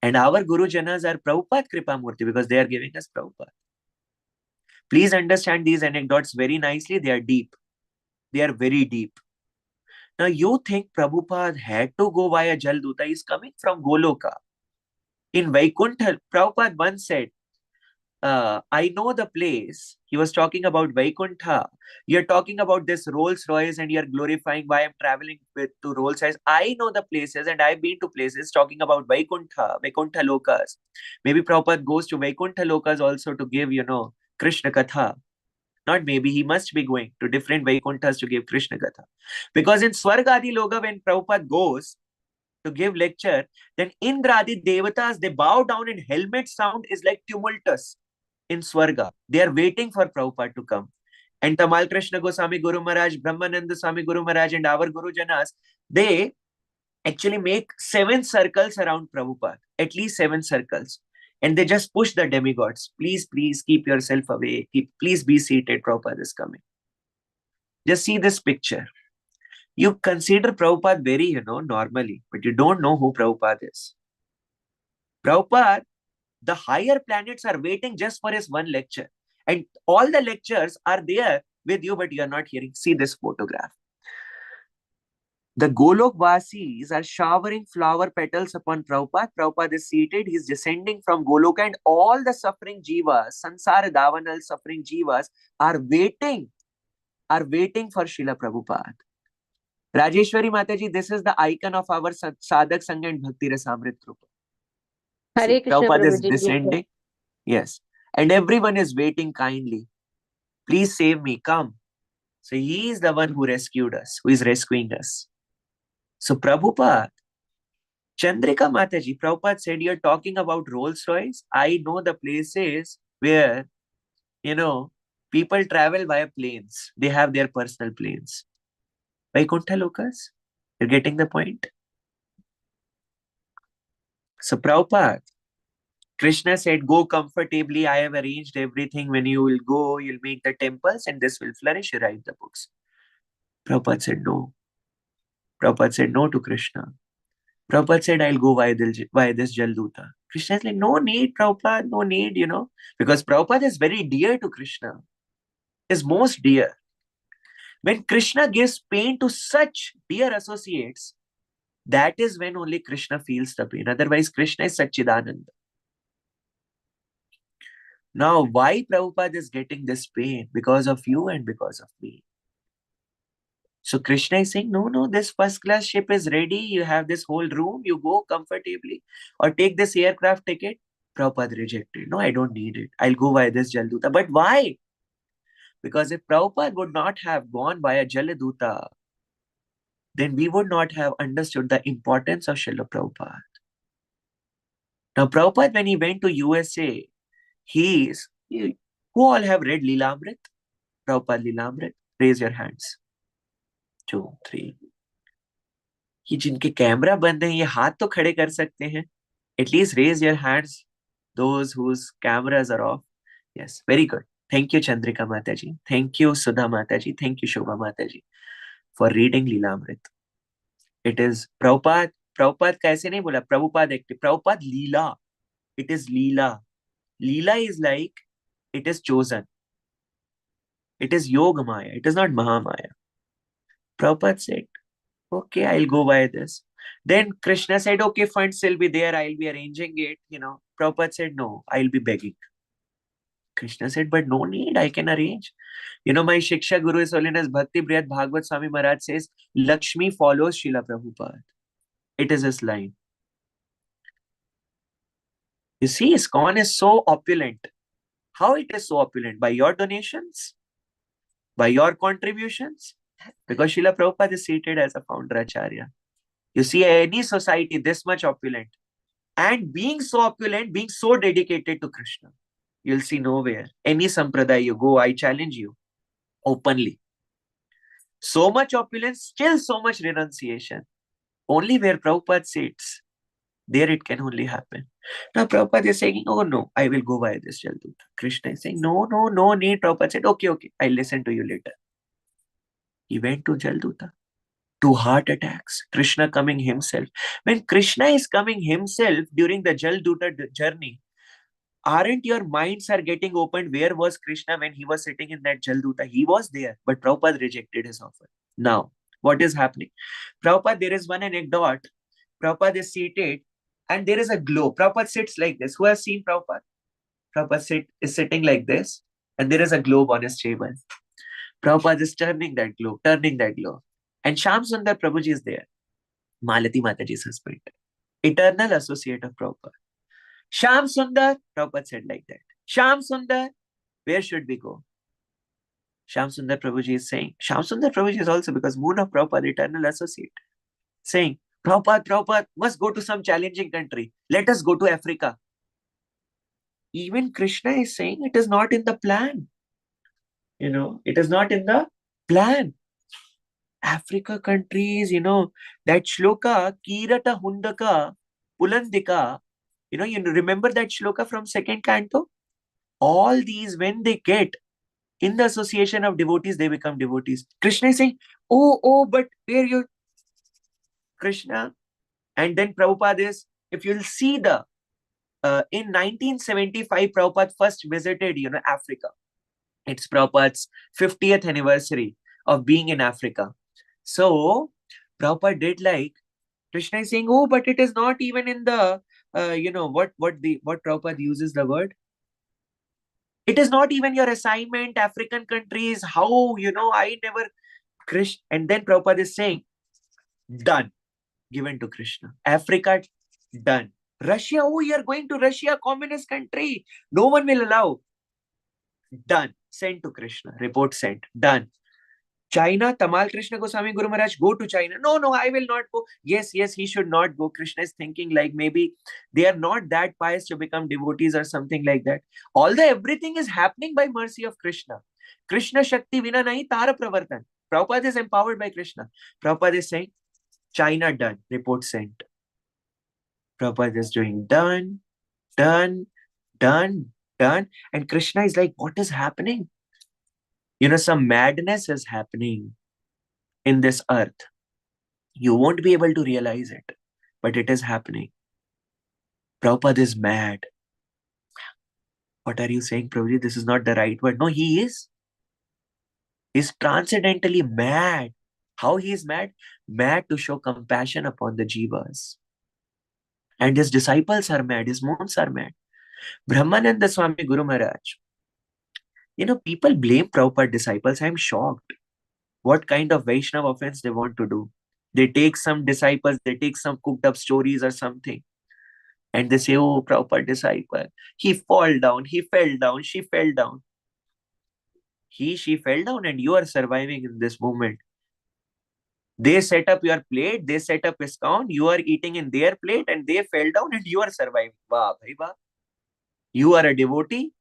And our Guru Janas are Prabhupada Kripa Murti because they are giving us Prabhupada. Please understand these anecdotes very nicely. They are deep. They are very deep. Now you think Prabhupada had to go via Jalduta. He's coming from Goloka. In Vaikuntha, Prabhupada once said, I know the place. He was talking about Vaikuntha. You're talking about this Rolls Royce and you're glorifying why I'm traveling to Rolls Royce. I know the places and I've been to places talking about Vaikuntha Lokas. Maybe Prabhupada goes to Vaikuntha Lokas also to give, Krishna Katha. Not maybe, he must be going to different Vaikunthas to give Krishna Katha. Because in Swargadi Loka, when Prabhupada goes to give lecture, then Indradi Devatas, they bow down and helmet sound is like tumultuous in Swarga. They are waiting for Prabhupada to come. And Tamal Krishna Goswami Guru Maharaj, Brahmananda Swami Guru Maharaj and our Guru Janas, they actually make 7 circles around Prabhupada, at least 7 circles. And they just push the demigods. Please, please keep yourself away. Please be seated. Prabhupada is coming. Just see this picture. You consider Prabhupada very, normally, but you don't know who Prabhupada is. Prabhupada, the higher planets are waiting just for his one lecture. And all the lectures are there with you, but you are not hearing. See this photograph. The Golok Vasis are showering flower petals upon Prabhupada. Prabhupada is seated. He is descending from Goloka and all the suffering jivas, Sansara Davanal suffering jivas are waiting for Srila Prabhupada. Rajeshwari Mataji, this is the icon of our Sadhak Sangha and Bhakti Rasamrit Rupa. Hare Krishna Prabhupada is Prabhuji. descending. Yes. And everyone is waiting kindly. Please save me. Come. So he is the one who rescued us, who is rescuing us. So Prabhupada, Chandrika Mataji, Prabhupada said, you're talking about Rolls Royce. I know the places where, people travel via planes. They have their personal planes. Vaikuntha Lokas? You're getting the point? So Prabhupada, Krishna said, go comfortably. I have arranged everything. When you will go, you'll make the temples and this will flourish. You write the books. Prabhupada said no. Prabhupada said no to Krishna. Prabhupada said, I'll go by this Jalduta. Krishna is like, no need, Prabhupada, no need, because Prabhupada is very dear to Krishna, is most dear. When Krishna gives pain to such dear associates, that is when only Krishna feels the pain. Otherwise, Krishna is Satchidananda. Now, why Prabhupada is getting this pain? Because of you and because of me. So Krishna is saying, no, this first class ship is ready. You have this whole room. You go comfortably. Or take this aircraft ticket. Prabhupada rejected. No, I don't need it. I'll go by this Jalduta. But why? Because if Prabhupada would not have gone by a Jaladuta, then we would not have understood the importance of Srila Prabhupada. Now, Prabhupada, when he went to USA, who all have read Lilamrit? Prabhupada Lilamrit? Raise your hands. 2, 3. ये जिनके camera बंद हैं, ये हाथ तो खड़े कर सकते हैं. At least raise your hands, those whose cameras are off. Yes, very good. Thank you, Chandrika Mataji. Thank you, Sudha Mataji. Thank you, Shobha Mataji, for reading Lilamrit. It is Prabhupada. Prabhupada कैसे नहीं बोला? Prabhupada active. Prabhupada Leela. It is Leela. Leela is like, it is chosen. It is Yoga Maya. It is not Mahamaya. Prabhupada said, okay, I'll go by this. Then Krishna said, okay, funds will be there. I'll be arranging it. Prabhupada said, no, I'll be begging. Krishna said, but no need, I can arrange. My Shiksha Guru, His Holiness Bhakti Briyat Bhagavad Swami Maharaj says, Lakshmi follows Srila Prabhupada. It is his line. You see, ISKCON is so opulent. How it is so opulent? By your donations? By your contributions? Because Srila Prabhupada is seated as a founder Acharya. You see, any society this much opulent, and being so opulent, being so dedicated to Krishna, you'll see nowhere. Any sampradaya you go, I challenge you openly. So much opulence, still so much renunciation. Only where Prabhupada sits, there it can only happen. Now Prabhupada is saying, oh no, I will go by this Jalduta. Krishna is saying, no need. Prabhupada said, okay, I'll listen to you later. He went to Jalduta. 2 heart attacks. Krishna coming himself. When Krishna is coming himself during the Jalduta journey, aren't your minds are getting opened? Where was Krishna when he was sitting in that Jalduta? He was there, but Prabhupada rejected his offer. Now, what is happening? Prabhupada, there is one anecdote. Prabhupada is seated and there is a globe. Prabhupada sits like this. Who has seen Prabhupada? Prabhupada is sitting like this and there is a globe on his table. Prabhupada is turning that globe. And Shyam Sundar Prabhuji is there. Malati Mataji's husband. Eternal associate of Prabhupada. Shyam Sundar, Prabhupada said like that. Shyam Sundar, where should we go? Shyam Sundar Prabhuji is saying, Shyam Sundar Prabhuji is also because moon of Prabhupada, eternal associate, saying, Prabhupada must go to some challenging country. Let us go to Africa. Even Krishna is saying it is not in the plan. It is not in the plan. Africa countries, that shloka, Kirata Hundaka, Pulandika, you remember that shloka from 2nd canto? All these, when they get in the association of devotees, they become devotees. Krishna is saying, oh, but where you, Krishna? And then Prabhupada is, if you'll see in 1975, Prabhupada first visited, Africa. It's Prabhupada's 50th anniversary of being in Africa. So, Prabhupada did like, Krishna is saying, oh, but it is not even in the, what Prabhupada uses the word? It is not even your assignment, African countries, how, I never, Krishna. And then Prabhupada is saying, done, given to Krishna. Africa, done. Russia, oh, you are going to Russia, communist country. No one will allow. Done. Sent to Krishna. Report sent. Done. China, Tamal Krishna Goswami Guru Maharaj, go to China. No, I will not go. Yes, he should not go. Krishna is thinking like maybe they are not that pious to become devotees or something like that. Although everything is happening by mercy of Krishna. Krishna Shakti Vina Nahi Tara Pravartan. Prabhupada is empowered by Krishna. Prabhupada is saying, China done. Report sent. Prabhupada is doing done. done, done, done. And Krishna is like, what is happening? Some madness is happening in this earth. You won't be able to realize it, but it is happening. Prabhupada is mad. What are you saying, Prabhuji? This is not the right word. No, he is. He's transcendentally mad. How he is mad? Mad to show compassion upon the jivas. And his disciples are mad. His monks are mad. Brahmananda Swami Guru Maharaj. People blame Prabhupada disciples. I'm shocked. What kind of Vaishnava offense they want to do? They take some disciples, they take some cooked up stories or something. And they say, oh, Prabhupada disciple. He fell down, she fell down. She fell down and you are surviving in this moment. They set up your plate, they set up ISKCON, you are eating in their plate and they fell down and you are surviving. Wow, bhai, wow. You are a devotee.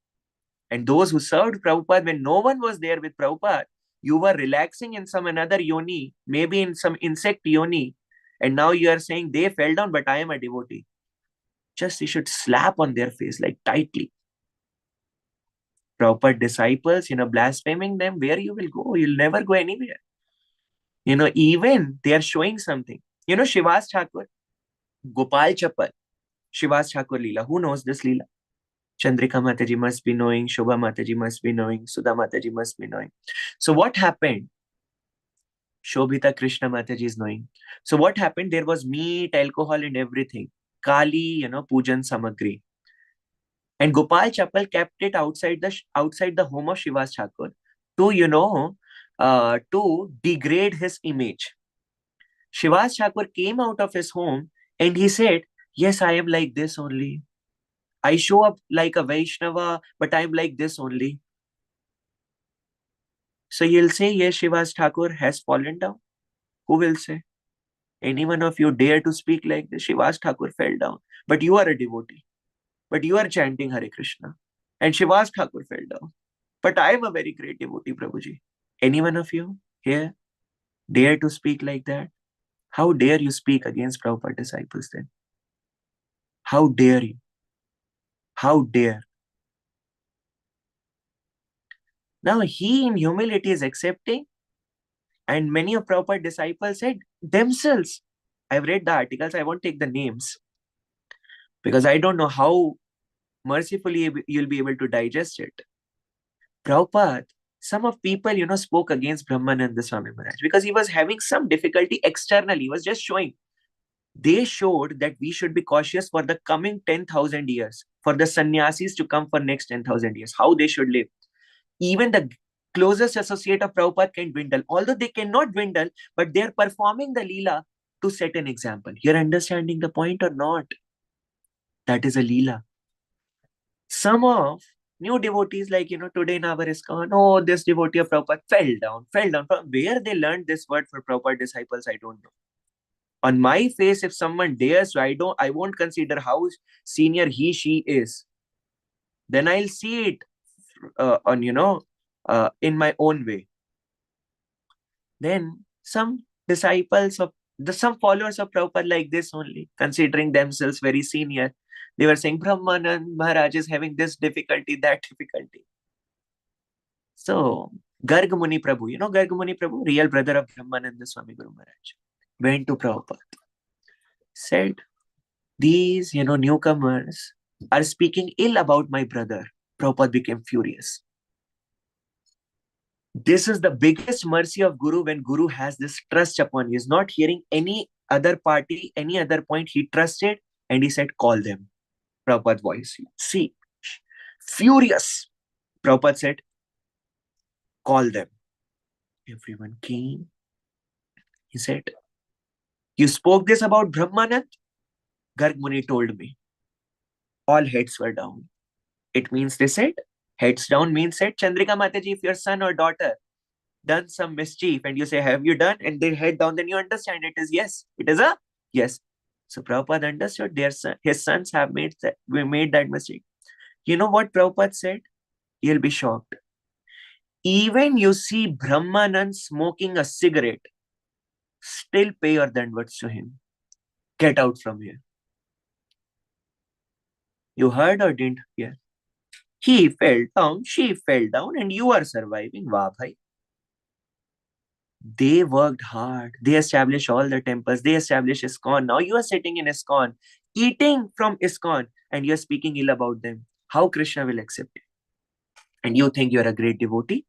And those who served Prabhupada, when no one was there with Prabhupada, you were relaxing in some another yoni, maybe in some insect yoni. And now you are saying they fell down, but I am a devotee. Just you should slap on their face like tightly. Prabhupada disciples, blaspheming them, where you will go? You'll never go anywhere. Even they are showing something. Shivas Thakur, Gopal Chappal, Shivas Thakur Leela. Who knows this Leela? Chandrika Mataji must be knowing, Shobha Mataji must be knowing, Sudha Mataji must be knowing. So what happened? Shobhita Krishna Mataji is knowing. So what happened? There was meat, alcohol and everything. Kali, pujan samagri. And Gopal Chappal kept it outside the home of Shivas Thakur to degrade his image. Shivas Thakur came out of his home and he said, yes, I am like this only. I show up like a Vaishnava, but I'm like this only. So you'll say, yes, Shivas Thakur has fallen down. Who will say? Any one of you dare to speak like this? Shivas Thakur fell down. But you are a devotee. But you are chanting Hare Krishna. And Shivas Thakur fell down. But I am a very great devotee, Prabhuji. Any one of you here dare to speak like that? How dare you speak against Prabhupada disciples then? How dare you? How dare? Now he in humility is accepting, and many of Prabhupada disciples said themselves. I've read the articles, I won't take the names because I don't know how mercifully you'll be able to digest it. Prabhupada, some of people, spoke against Brahmananda Swami Maharaj because he was having some difficulty externally. He was just showing. They showed that we should be cautious for the coming 10,000 years, for the sannyasis to come for next 10,000 years, how they should live. Even the closest associate of Prabhupada can dwindle. Although they cannot dwindle, but they're performing the Leela to set an example. You're understanding the point or not? That is a Leela. Some of new devotees, like, today in our ISKCON, oh, this devotee of Prabhupada fell down. From where they learned this word for Prabhupada disciples, I don't know. On my face, if someone dares, I won't consider how senior he, she is. Then I'll see it in my own way. Then some disciples of some followers of Prabhupada like this only, considering themselves very senior. They were saying Brahmanand Maharaj is having this difficulty, that difficulty. So Garg Muni Prabhu, Garg Muni Prabhu, real brother of Brahmananda Swami Guru Maharaj, went to Prabhupada, said, these, newcomers are speaking ill about my brother. Prabhupada became furious. This is the biggest mercy of Guru when Guru has this trust upon you. He is not hearing any other party, any other point. He trusted and he said, call them. Prabhupada voice. See, furious. Prabhupada said, call them. Everyone came. He said, you spoke this about Brahmanand? Garg Muni told me. All heads were down. It means they said, heads down means said, Chandrika Mataji, if your son or daughter done some mischief and you say, have you done? And they head down, then you understand it is yes. It is a yes. So Prabhupada understood his sons have made that mistake. You know what Prabhupada said? You'll be shocked. Even you see Brahmanand smoking a cigarette, still pay your dandavats to him. Get out from here. You heard or didn't hear? He fell down, she fell down, and you are surviving. Wow, bhai. They worked hard. They established all the temples. They established ISKCON. Now you are sitting in ISKCON, eating from ISKCON, and you're speaking ill about them. How Krishna will accept it? And you think you're a great devotee?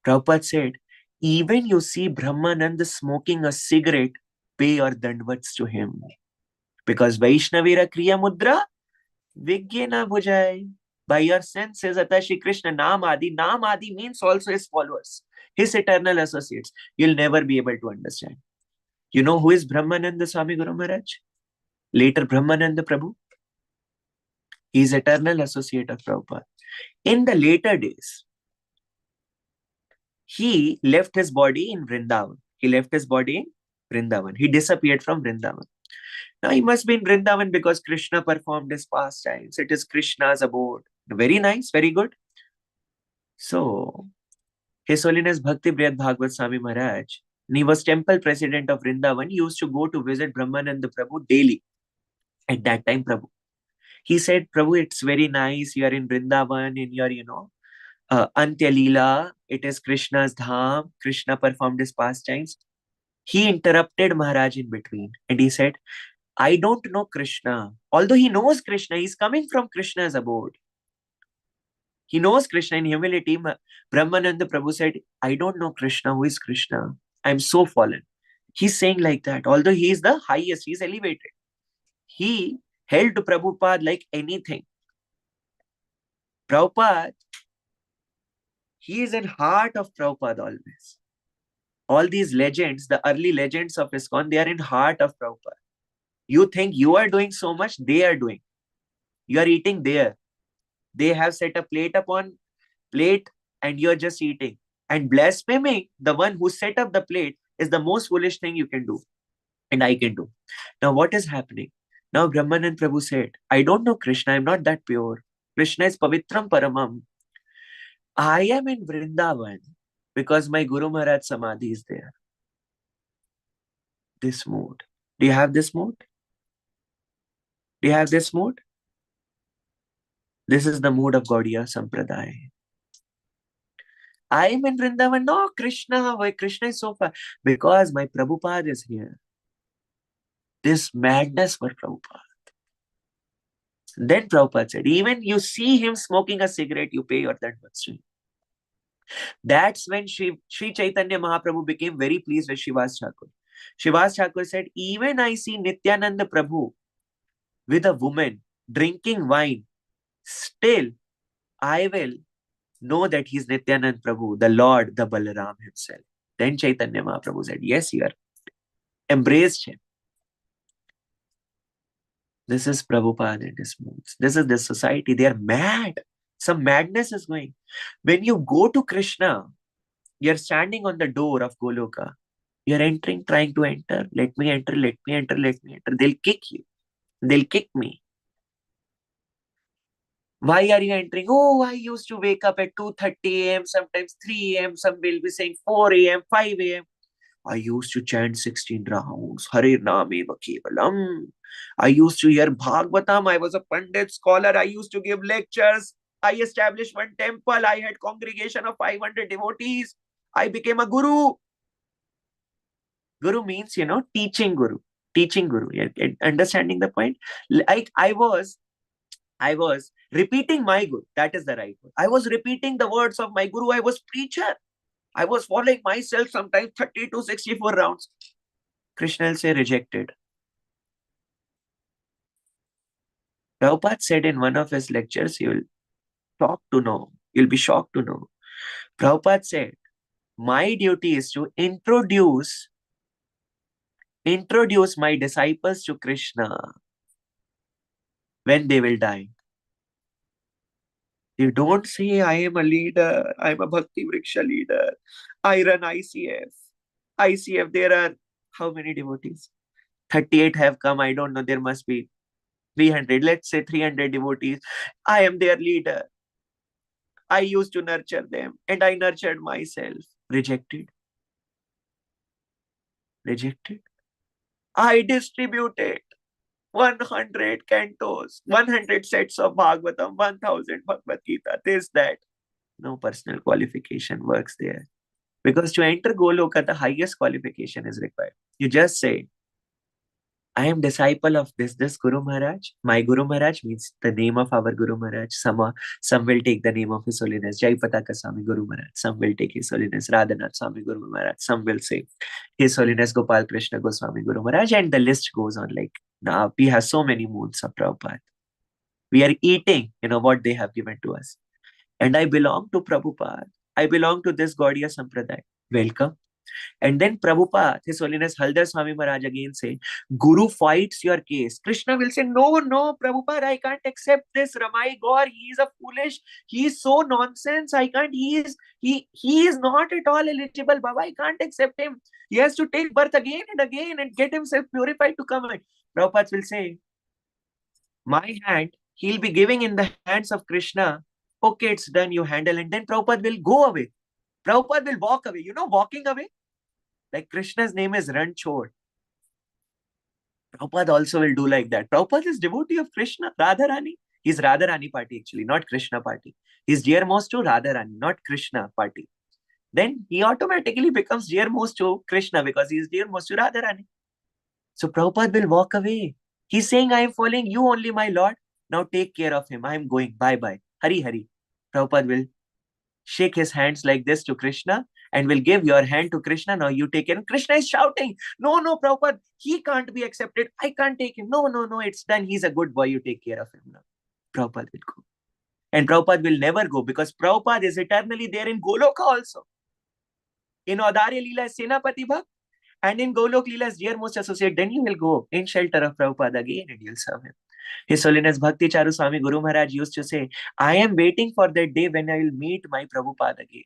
Prabhupada said, even you see Brahmananda smoking a cigarette, pay your dandvats to him. Because Vaishnavira Kriya Mudra, Vigyena Bhujai. By your senses, Atashi Krishna Nam Adi. Nam Adi means also his followers, his eternal associates. You'll never be able to understand. You know who is Brahmananda Swami Guru Maharaj? Later Brahmananda Prabhu. He is eternal associate of Prabhupada. In the later days, he left his body in Vrindavan. He left his body in Vrindavan. He disappeared from Vrindavan. Now he must be in Vrindavan because Krishna performed his pastimes. It is Krishna's abode. Very nice, very good. So, His Holiness Bhakti Briyat Bhagavad Swami Maharaj, and he was temple president of Vrindavan. He used to go to visit Brahmananda Prabhu daily. At that time, Prabhu. He said, Prabhu, it's very nice. You are in Vrindavan, in your, Antya Leela. It is Krishna's dham. Krishna performed his pastimes. He interrupted Maharaj in between and he said, I don't know Krishna. Although he knows Krishna, he's coming from Krishna's abode. He knows Krishna in humility. Brahmananda Prabhu said, I don't know Krishna. Who is Krishna? I'm so fallen. He's saying like that. Although he is the highest, he's elevated. He held to Prabhupada like anything. Prabhupada, he is in heart of Prabhupada always. All these legends, the early legends of ISKCON, they are in heart of Prabhupada. You think you are doing so much, they are doing. You are eating there. They have set a plate upon plate and you're just eating. And blaspheming the one who set up the plate is the most foolish thing you can do. And I can do. Now what is happening? Now Brahmanand Prabhu said, I don't know Krishna. I'm not that pure. Krishna is Pavitram Paramam. I am in Vrindavan because my Guru Maharaj Samadhi is there. This mood. Do you have this mood? Do you have this mood? This is the mood of Gaudiya Sampradaya. I am in Vrindavan. No, Krishna. Why Krishna is so far? Because my Prabhupada is here. This madness for Prabhupada. Then Prabhupada said, even you see him smoking a cigarette, you pay your dandvats to him. That's when Sri Chaitanya Mahaprabhu became very pleased with Shivas Thakur. Shivas Thakur said, even I see Nityananda Prabhu with a woman drinking wine, still I will know that he's Nityananda Prabhu, the Lord, the Balaram himself. Then Chaitanya Mahaprabhu said, yes, you are embraced him. This is Prabhupada and his moods. This is this society. They are mad. Some madness is going. When you go to Krishna, you're standing on the door of Goloka. You're entering, trying to enter. Let me enter, let me enter, let me enter. They'll kick you. They'll kick me. Why are you entering? Oh, I used to wake up at 2:30 a.m., sometimes 3 a.m. Some will be saying 4 a.m., 5 a.m. I used to chant 16 rounds. Hare Nameva Kevalam. I used to hear Bhagavatam. I was a Pandit scholar. I used to give lectures. I established one temple. I had congregation of 500 devotees. I became a guru. Guru means, teaching guru. Teaching guru. Understanding the point? Like I was repeating my guru. That is the right word. I was repeating the words of my guru. I was preacher. I was following myself sometimes 30 to 64 rounds. Krishna will say rejected. Prabhupada said in one of his lectures, you'll be shocked to know. Prabhupada said, my duty is to introduce my disciples to Krishna when they will die. You don't say, I am a leader, I'm a Bhakti Vriksha leader, I run ICF. ICF, there are how many devotees? 38 have come, I don't know, there must be 300, let's say 300 devotees. I am their leader. I used to nurture them and I nurtured myself. Rejected. Rejected. I distributed. 100 cantos, 100 sets of Bhagavatam, 1000 Bhagavad Gita, this, that. No personal qualification works there. Because to enter Goloka, the highest qualification is required. You just say, I am disciple of this Guru Maharaj. My Guru Maharaj means the name of our Guru Maharaj. Some will take the name of His Holiness Jai Pataka Swami Guru Maharaj. Some will take His Holiness Radhanath Swami Guru Maharaj. Some will say His Holiness Gopal Krishna Goswami Guru Maharaj. And the list goes on like, now we have so many moods of Prabhupada. We are eating, what they have given to us. And I belong to Prabhupada. I belong to this Gaudiya Sampradaya. Welcome. And then Prabhupada, His Holiness Haldar Swami Maharaj again say, Guru fights your case. Krishna will say, no, Prabhupada, I can't accept this. Ramai Gaur, he is a foolish, he is so nonsense. I can't, he is not at all eligible, Baba. I can't accept him. He has to take birth again and get himself purified to come. Prabhupada will say, my hand, he'll be giving in the hands of Krishna. Okay, it's done, you handle. And then Prabhupada will go away. Prabhupada will walk away. Walking away? Like Krishna's name is Ranchod. Prabhupada also will do like that. Prabhupada is devotee of Krishna, Radharani. He's Radharani party actually, not Krishna party. He's dearmost to Radharani, not Krishna party. Then he automatically becomes dearmost to Krishna because he is dearmost to Radharani. So Prabhupada will walk away. He's saying, I am following you only, my Lord. Now take care of him. I am going. Bye-bye. Hari Hari. Prabhupada will shake his hands like this to Krishna and will give your hand to Krishna. Now you take it. And Krishna is shouting, no, Prabhupada, he can't be accepted. I can't take him. No, it's done. He's a good boy. You take care of him now. Prabhupada will go. And Prabhupada will never go because Prabhupada is eternally there in Goloka also. In Audarya Leela is Senapati Bhakt. And in Golok Leela is dearmost associate. Then you will go in shelter of Prabhupada again and you'll serve him. His Holiness Bhakti Charu Swami Guru Maharaj used to say, I am waiting for that day when I will meet my Prabhupada again.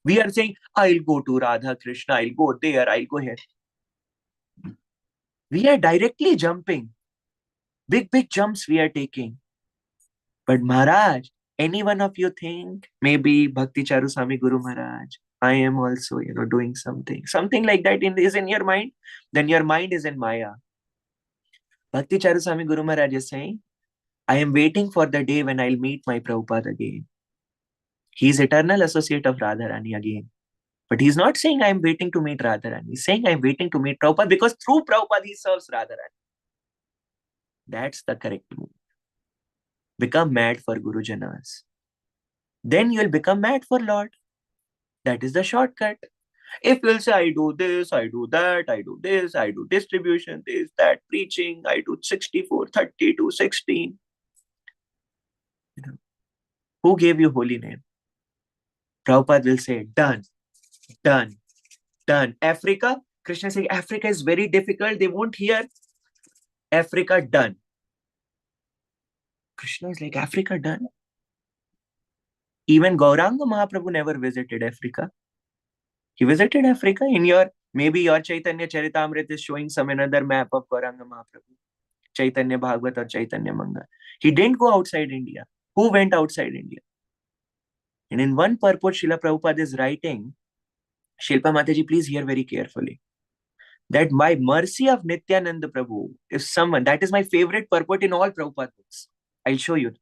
We are saying, I'll go to Radha Krishna, I'll go there, I'll go here. We are directly jumping. Big jumps we are taking. But Maharaj, any one of you think, maybe Bhakti Charu Swami Guru Maharaj, I am also, doing something like that is in your mind, then your mind is in Maya. Bhakti Charu Swami Guru Maharaj is saying, I am waiting for the day when I'll meet my Prabhupada again. He is eternal associate of Radharani again. But he's not saying I am waiting to meet Radharani. He's saying I am waiting to meet Prabhupada because through Prabhupada he serves Radharani. That's the correct move. Become mad for Guru Janas. Then you'll become mad for Lord. That is the shortcut. If you'll say, I do this, I do that, I do this, I do distribution, this, that, preaching, I do 64, 32, 16. Who gave you holy name? Prabhupada will say, done. Africa, Krishna says, Africa is very difficult. They won't hear. Africa, done. Krishna is like, Africa, done. Even Gauranga Mahaprabhu never visited Africa. He visited Africa. Maybe your Chaitanya Charitamrita is showing some another map of Gauranga Mahaprabhu. Chaitanya Bhagavat or Chaitanya Manga. He didn't go outside India. Who went outside India? And in one purport, Srila Prabhupada is writing, Shilpa Mataji, please hear very carefully, that by mercy of Nityananda Prabhu, if someone, that is my favorite purport in all Prabhupada books. I'll show you.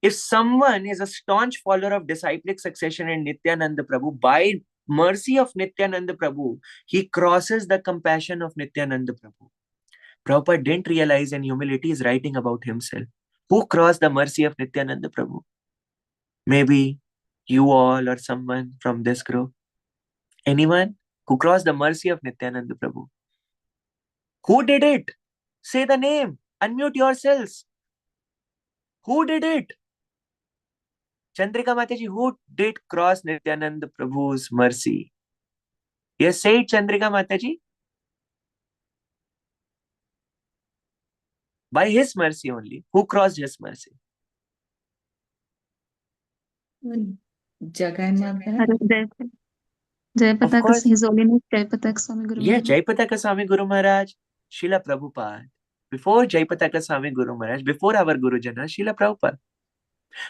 If someone is a staunch follower of disciplic succession in Nityananda Prabhu, by mercy of Nityananda Prabhu, he crosses the compassion of Nityananda Prabhu. Prabhupada didn't realize in humility is writing about himself. Who crossed the mercy of Nityananda Prabhu? Maybe you all or someone from this group. Anyone who crossed the mercy of Nityananda Prabhu? Who did it? Say the name. Unmute yourselves. Who did it? Chandrika Mataji, who did cross Nityananda Prabhu's mercy? Yes, say it, Chandrika Mataji. By his mercy only. Who crossed his mercy? Of course. His Holiness Jayapataka Swami Guru Yeah, Maharaj. Jayapataka Swami Guru Maharaj, Srila Prabhupada. Before Jayapataka Swami Guru Maharaj, before our Guru Jana, Srila Prabhupada.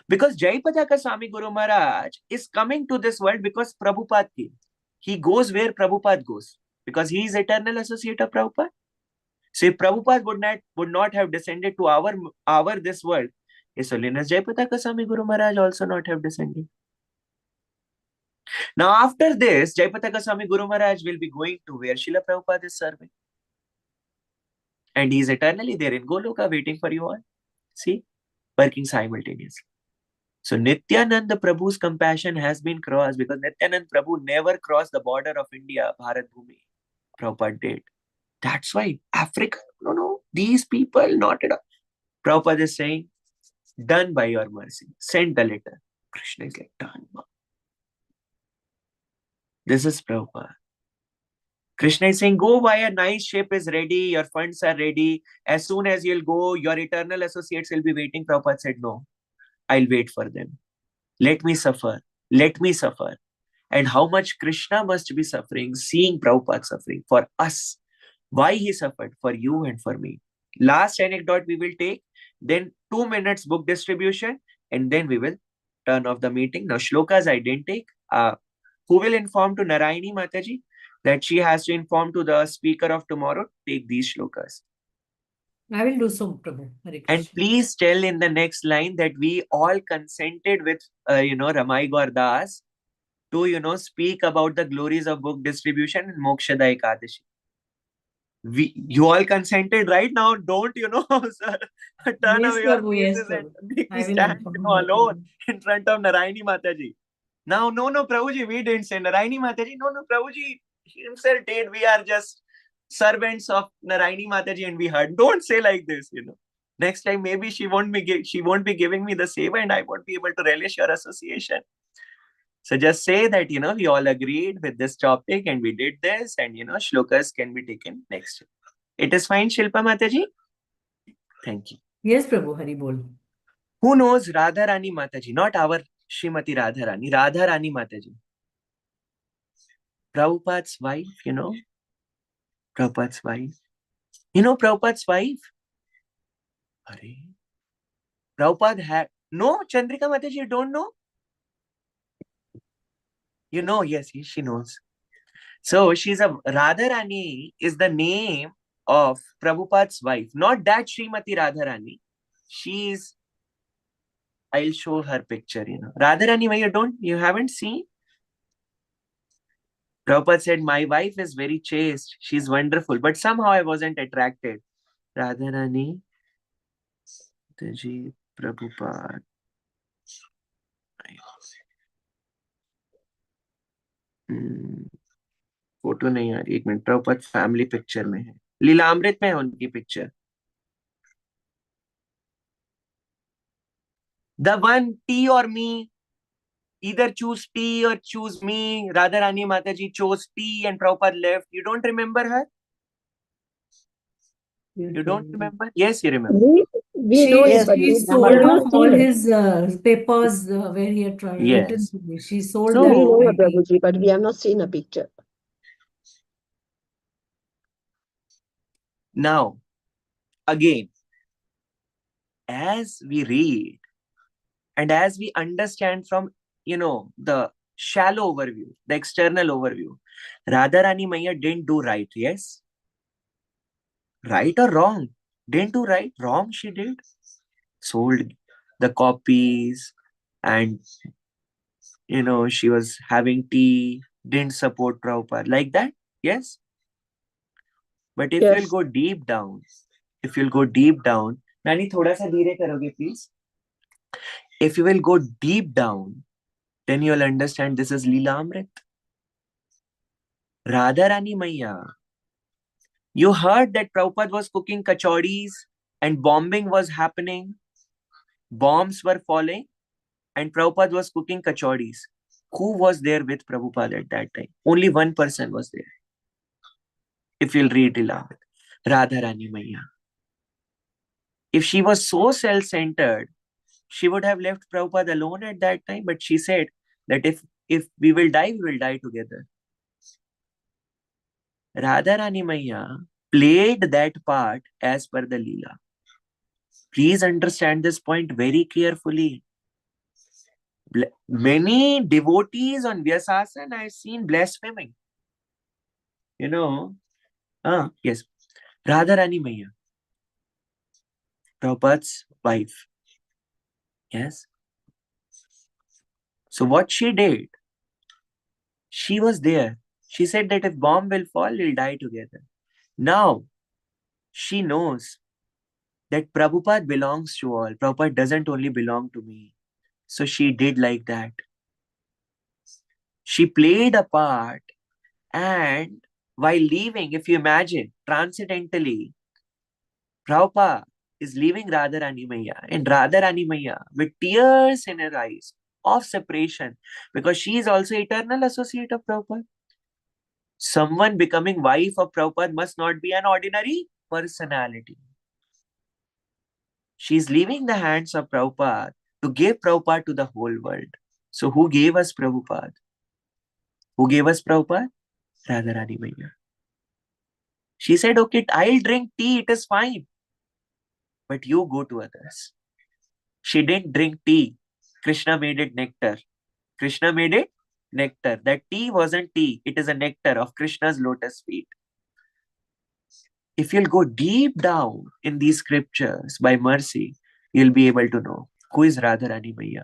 Because Jayapataka Swami Guru Maharaj is coming to this world because Prabhupada came. He goes where Prabhupada goes. Because he is eternal associate of Prabhupada. So if Prabhupada would not have descended to our this world, His Holiness Jayapataka Swami Guru Maharaj also not have descended. Now after this, Jayapataka Swami Guru Maharaj will be going to where Srila Prabhupada is serving. And he is eternally there in Goloka waiting for you all. See, working simultaneously. So Nityananda Prabhu's compassion has been crossed because Nityananda Prabhu never crossed the border of India, Bharat Bhumi. Prabhupada did. That's why Africa, no, these people, not at all. Prabhupada is saying, done by your mercy. Send the letter. Krishna is like, done. This is Prabhupada. Krishna is saying, go buy a nice ship is ready, your funds are ready. As soon as you'll go, your eternal associates will be waiting. Prabhupada said, no, I'll wait for them. Let me suffer. Let me suffer. And how much Krishna must be suffering, seeing Prabhupada suffering for us. Why he suffered? For you and for me. Last anecdote we will take, then 2 minutes book distribution, and then we will turn off the meeting. Now, shlokas I didn't take. Who will inform to Narayani Mataji that she has to inform to the speaker of tomorrow? Take these shlokas. I will do so, Prabhu. Hare And Krishna. please tell in the next line that we all consented with, Ramai Gordas to, speak about the glories of book distribution and Mokshada Ekadashi. You all consented right now. Don't, sir, turn Yes, away your Prabhu. Yes, faces and Prabhu. make me I will stand, inform her, alone Prabhu. in front of Narayani Mataji. Now, no, Prabhuji, we didn't say Narayani Mataji. No, Prabhuji himself did. We are just servants of Narayani Mataji and we heard. Don't say like this, Next time, maybe she won't be giving me the seva and I won't be able to relish your association. So just say that, we all agreed with this topic and we did this and, shlokas can be taken next. It is fine, Shilpa Mataji? Thank you. Yes, Prabhu. Hari Bol. Who knows Radharani Mataji? Not our Srimati Radharani. Radharani Mataji. Prabhupada's wife, Prabhupada's wife. Prabhupada's wife? Arey. Prabhupada had... No, Chandrika Mataji, you don't know? You know, yes, she knows. So, she's a... Radharani is the name of Prabhupada's wife. Not that Srimati Radharani. She's... I'll show her picture, Radharani, why you haven't seen? Prabhupada said, my wife is very chaste. She's wonderful. But somehow I wasn't attracted. Radharani, Taji, Prabhupada. Photo नहीं आ रही, एक minute. Prabhupada family picture में है, लीलामृत में है उनकी picture. The one, tea or me. Either choose tea or choose me. Radharani Mataji chose tea and Prabhupada left. You don't remember her? You don't remember? Yes, you remember. We know it, but She we sold have not off seen all her. his papers where he had written Yes. to me. She sold So- that. We know her, IP. Prabhuji, but we have not seen a picture. Now, again, as we read and as we understand from, the shallow overview, the external overview, Radharani Maya didn't do right, yes? Right or wrong? Didn't do right, wrong she did. Sold the copies and, she was having tea, didn't support Prabhupada, like that, yes? But if Yes. you'll go deep down, Nani, thoda sa dheere karoge, please. If you will go deep down, then you'll understand this is Leela Amrit. Radharani Maya. You heard that Prabhupada was cooking kachoris and bombing was happening. Bombs were falling and Prabhupada was cooking kachoris. Who was there with Prabhupada at that time? Only one person was there. If you'll read Leela Amrit. Radharani Maya. If she was so self-centered, she would have left Prabhupada alone at that time. But she said that if we will die together. Radharani Maya played that part as per the Leela. Please understand this point very carefully. Many devotees on Vyasasana I've seen blaspheming. Yes. Radharani Maya, Prabhupada's wife. Yes. So what she did, she was there. She said that if bomb will fall, we'll die together. Now, she knows that Prabhupada belongs to all. Prabhupada doesn't only belong to me. So she did like that. She played a part, and while leaving, if you imagine, transcendentally, Prabhupada is leaving Radharani Maya, and Radharani Maya with tears in her eyes of separation, because she is also eternal associate of Prabhupada. Someone becoming wife of Prabhupada must not be an ordinary personality. She is leaving the hands of Prabhupada to give Prabhupada to the whole world. So who gave us Prabhupada? Who gave us Prabhupada? Radharani Maya. She said, okay, I'll drink tea, it is fine. But you go to others. She didn't drink tea. Krishna made it nectar. Krishna made it nectar. That tea wasn't tea. It is a nectar of Krishna's lotus feet. If you'll go deep down in these scriptures by mercy, you'll be able to know who is Radharani Maya.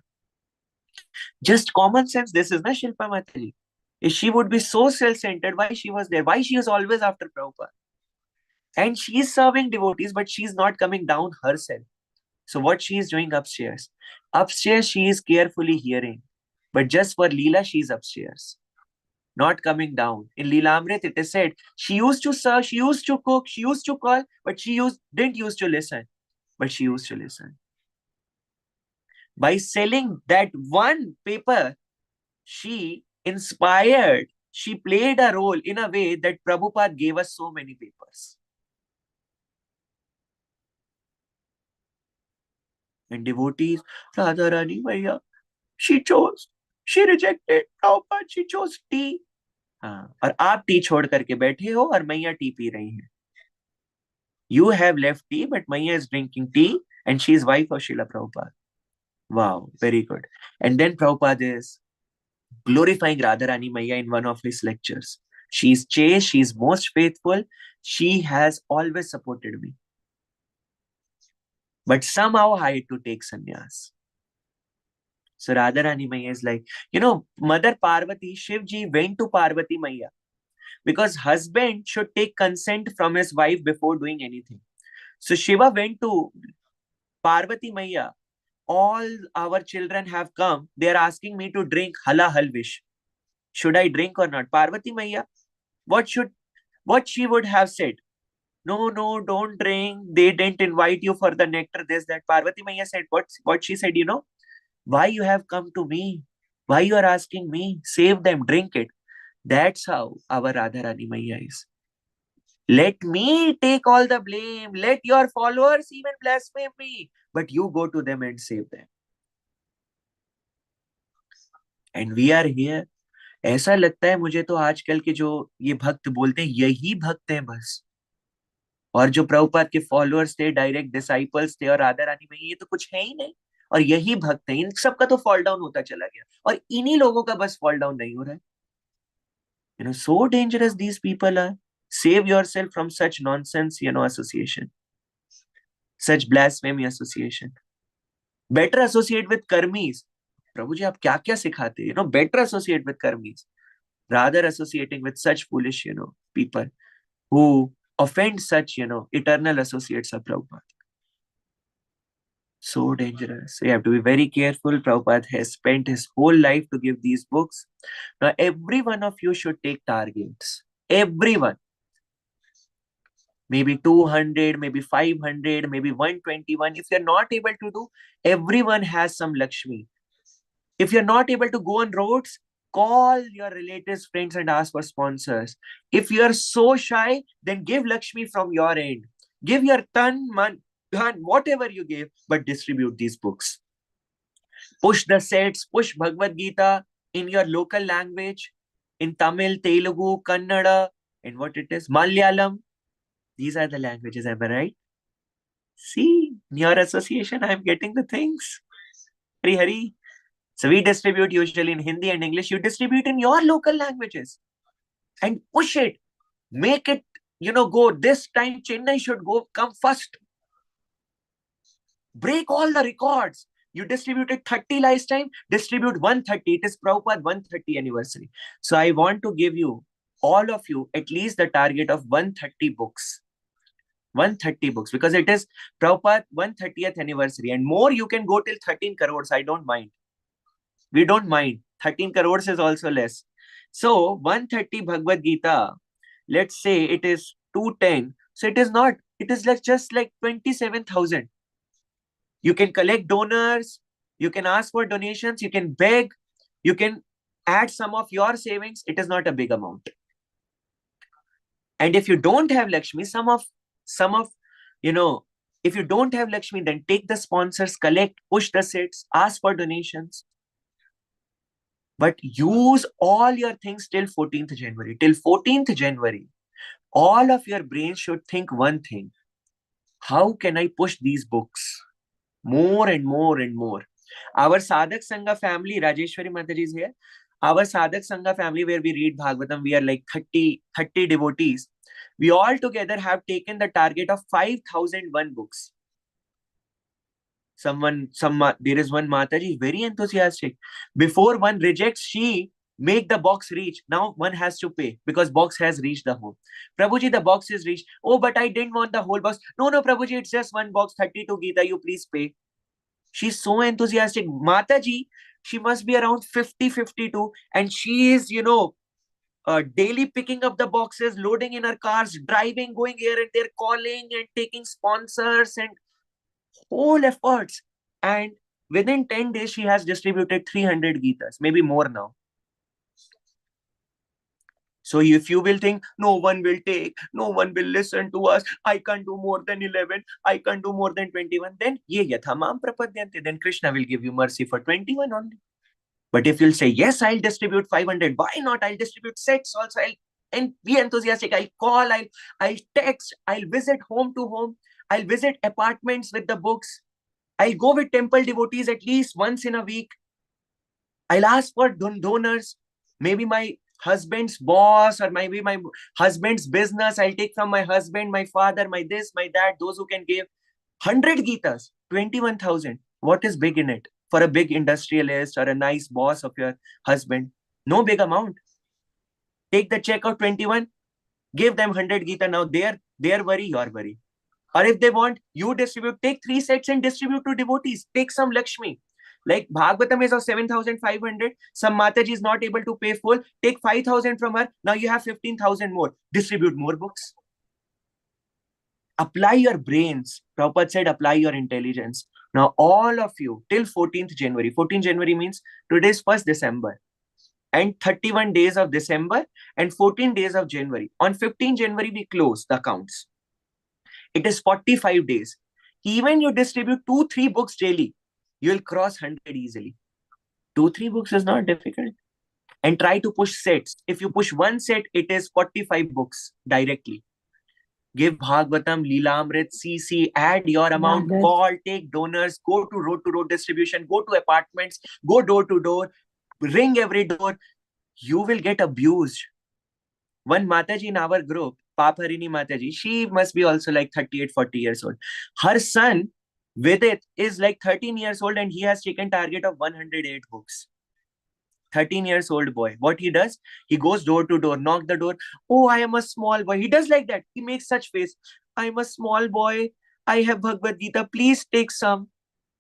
Just common sense, this is na Shilpa Mataji. If she would be so self-centered, why she was there? Why she is always after Prabhupada? And she is serving devotees, but she is not coming down herself. So what she is doing upstairs? Upstairs, she is carefully hearing. But just for Leela, she is upstairs, not coming down. In Leelamrit, it is said, she used to serve, she used to cook, she used to call, but didn't used to listen. But she used to listen. By selling that one paper, she inspired, she played a role in a way that Prabhupada gave us so many papers. And devotees, Radharani Maya, she rejected Prabhupada, she chose tea. हाँ, और आप T छोड़ करके बैठे हो और मैया T P रही हैं. You have left tea, but Maya is drinking tea, and she is wife of Srila Prabhupada. Wow, very good. And then Prabhupada is glorifying Radharani Maya in one of his lectures. She is chaste, she is most faithful, she has always supported me. But somehow I had to take sannyas. So Radharani Maya is like, Mother Parvati, Shivji went to Parvati Maya because husband should take consent from his wife before doing anything. So Shiva went to Parvati Maya. All our children have come. They are asking me to drink hala halvish. Should I drink or not? Parvati Maya, what she would have said? No, don't drink. They didn't invite you for the nectar, this, that. Parvati Maya said, what she said, why you have come to me? Why you are asking me? Save them, drink it. That's how our Radharani Maya is. Let me take all the blame. Let your followers even blaspheme me. But you go to them and save them. And we are here. ऐसा लगता है मुझे तो आजकल के जो ये भक्त बोलते हैं, यही भक्त हैं बस. और जो प्रभुपाद के फॉलोअर्स थे, डायरेक्ट डिसाइपल्स थे, और राधा रानी में ये तो कुछ है ही नहीं. और यही भक्त हैं. इन सबका तो फॉल डाउन होता चला गया. और इन्हीं लोगों का बस फॉल डाउन नहीं हो रहा है. So dangerous these people are. Save yourself from such nonsense, association. Such blasphemy association. Better associate with karmis. प्रभु जी आप क्या क्या सिखाते हैं? Better associate with karmis. Rather associating with such foolish, people who offend such, eternal associates of Prabhupada. So dangerous. So you have to be very careful. Prabhupada has spent his whole life to give these books. Now, every one of you should take targets. Everyone. Maybe 200, maybe 500, maybe 121. If you're not able to do, everyone has some Lakshmi. If you're not able to go on roads, call your relatives, friends, and ask for sponsors. If you're so shy, then give Lakshmi from your end. Give your tan, man, dhan, whatever you give, but distribute these books. Push the sets, push Bhagavad Gita in your local language, in Tamil, Telugu, Kannada, and what it is, Malayalam. These are the languages, am I right? See, in your association, I'm getting the things. Hari Hari. So we distribute usually in Hindi and English. You distribute in your local languages and push it. Make it, go this time. Chennai should come first. Break all the records. You distributed 30 last time, distribute 130. It is Prabhupada 130 anniversary. So I want to give you, all of you, at least the target of 130 books. 130 books, because it is Prabhupada 130th anniversary, and more you can go till 13 crores. I don't mind. We don't mind. 13 crores is also less. So 130 Bhagavad Gita, let's say it is 210. So it is not, it is like just like 27,000. You can collect donors, you can ask for donations, you can beg, you can add some of your savings. It is not a big amount. And if you don't have Lakshmi, some of, if you don't have Lakshmi, then take the sponsors, collect, push the sets, ask for donations. But use all your things till 14th January. Till 14th January, all of your brain should think one thing. How can I push these books more and more and more? Our Sadhak Sangha family, Rajeshwari Mataji is here. Our Sadhak Sangha family, where we read Bhagavatam, we are like 30 devotees. We all together have taken the target of 5,001 books. There is one Mataji, very enthusiastic. Before one rejects, she make the box reach. Now one has to pay because box has reached the home. Prabhuji, the box is reached. Oh, but I didn't want the whole box. No, Prabhuji, it's just one box, 32 Gita, you please pay. She's so enthusiastic. Mataji, she must be around 50, 52, and she is, daily picking up the boxes, loading in her cars, driving, going here and there, calling and taking sponsors and whole efforts. And within 10 days, she has distributed 300 Gitas, maybe more now. So if you will think, no one will take, no one will listen to us, I can't do more than 11, I can't do more than 21, then ye yathamam prapadyante, then Krishna will give you mercy for 21 only. But if you'll say, yes, I'll distribute 500, why not? I'll distribute sets also, and be enthusiastic. I'll call, I'll text, I'll visit home to home, I'll visit apartments with the books, I'll go with temple devotees at least once in a week. I'll ask for donors, maybe my husband's boss or maybe my husband's business. I'll take from my husband, my father, my this, my that, those who can give 100 Gitas, 21,000. What is big in it? For a big industrialist or a nice boss of your husband, no big amount. Take the check of 21, give them 100 Gita. Now their worry, your worry. Or if they want, you distribute, take 3 sets and distribute to devotees. Take some Lakshmi. Like Bhagavatam is of 7,500. Some Mataji is not able to pay full. Take 5,000 from her. Now you have 15,000 more. Distribute more books. Apply your brains. Prabhupada said, apply your intelligence. Now all of you, till 14th January. 14th January means today is 1st December. And 31 days of December and 14 days of January. On 15th January, we close the accounts. It is 45 days. Even you distribute 2-3 books daily, you will cross 100 easily. 2-3 books is not difficult. And try to push sets. If you push one set, it is 45 books directly. Give Bhagavatam, Leelamrit, CC, add your amount, call, take donors, go to road distribution, go to apartments, go door to door, ring every door. You will get abused. One Mataji in our group, Paparini Mataji, she must be also like 38, 40 years old. Her son, Vidit, is like 13 years old and he has taken target of 108 books. 13 years old boy. What he does? He goes door to door, knock the door. Oh, I am a small boy. He does like that. He makes such face. I am a small boy. I have Bhagavad Gita. Please take some.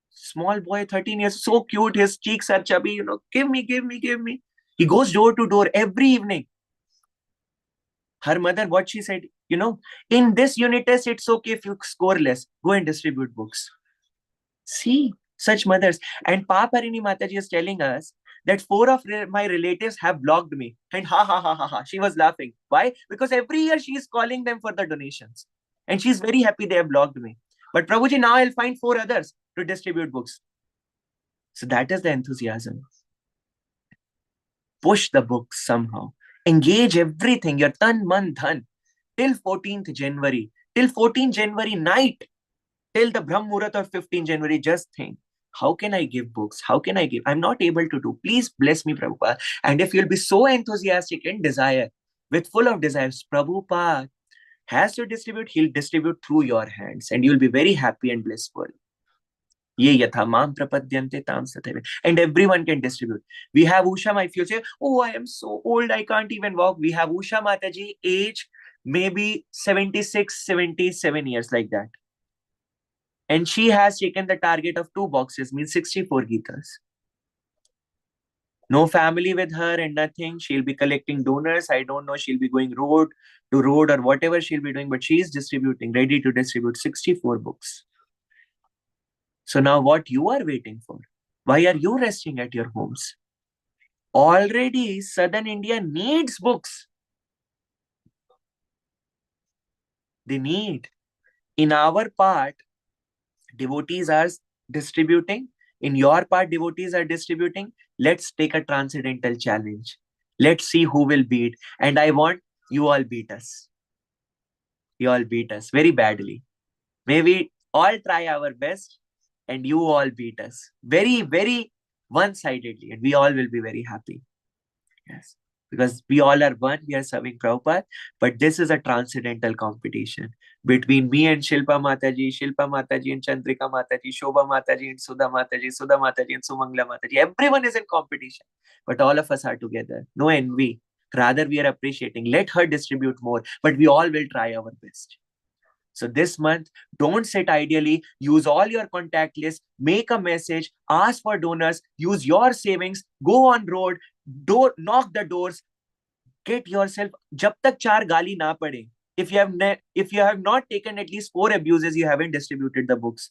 Small boy, 13 years, so cute. His cheeks are chubby. Give me, give me, give me. He goes door to door every evening. Her mother, what she said, in this unit test, it's okay if you score less. Go and distribute books. See, such mothers. And Paparini Mataji is telling us that 4 of my relatives have blocked me. And ha. She was laughing. Why? Because every year she is calling them for the donations. And she's very happy they have blocked me. But Prabhuji, now I'll find 4 others to distribute books. So that is the enthusiasm. Push the books somehow. Engage everything, your tan, man, dhan, till 14th January. Till 14th January night. Till the Brahm Muhurat of 15th January, just think. How can I give books? How can I give? I'm not able to do. Please bless me, Prabhupada. And if you'll be so enthusiastic and desire, with full of desires, Prabhupada, has to distribute, he'll distribute through your hands and you'll be very happy and blissful. Ye yatha mam prapadyante tam sathaiva. And everyone can distribute. We have Usha, if you say, oh, I am so old, I can't even walk. We have Usha Mataji, age maybe 76, 77 years, like that. And she has taken the target of 2 boxes, means 64 Gitas. No family with her and nothing. She'll be collecting donors. I don't know, she'll be going road to road or whatever she'll be doing, but she's distributing, ready to distribute 64 books. So now what you are waiting for? Why are you resting at your homes? Already Southern India needs books. They need. In our part, devotees are distributing. In your part, devotees are distributing. Let's take a transcendental challenge. Let's see who will beat. And I want you all beat us. You all beat us very badly. Maybe all try our best and you all beat us very, very one-sidedly, and we all will be very happy. Yes. Because we all are one, we are serving Prabhupada, but this is a transcendental competition between me and Shilpa Mataji and Chandrika Mataji, Shobha Mataji and Sudha Mataji and Sumangla Mataji. Everyone is in competition, but all of us are together. No envy. Rather, we are appreciating. Let her distribute more, but we all will try our best. So this month, don't sit ideally. Use all your contact list, make a message, ask for donors, use your savings, go on road, knock the doors, get yourself. Jab tak 4 gali na pade. If you have not taken at least 4 abuses, you haven't distributed the books.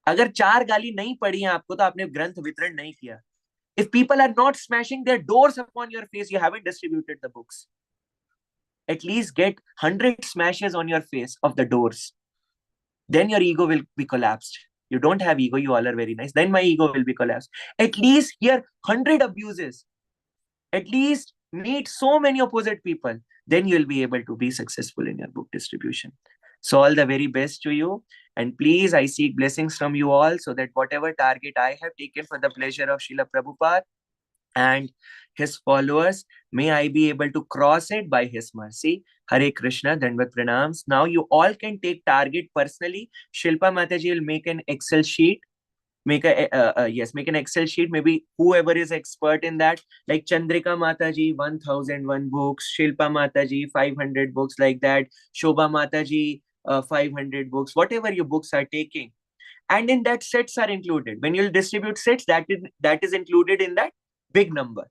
अगर 4 गाली नहीं पड़ी हैं आपको, तो आपने ग्रंथ वितरण नहीं किया. If people are not smashing their doors upon your face, you haven't distributed the books. At least get 100 smashes on your face of the doors. Then your ego will be collapsed. You don't have ego, you all are very nice. Then my ego will be collapsed. At least hear 100 abuses. At least meet so many opposite people. Then you'll be able to be successful in your book distribution. So all the very best to you. And please, I seek blessings from you all so that whatever target I have taken for the pleasure of Srila Prabhupada and his followers, may I be able to cross it by his mercy. Hare Krishna, Dandvat Pranams. Now you all can take target personally. Shilpa Mataji will make an Excel sheet. Make an Excel sheet. Maybe whoever is expert in that, like Chandrika Mataji, 1001 books. Shilpa Mataji, 500 books, like that. Shobha Mataji, 500 books. Whatever your books are taking, and in that sets are included. When you'll distribute sets, that is included in that big number.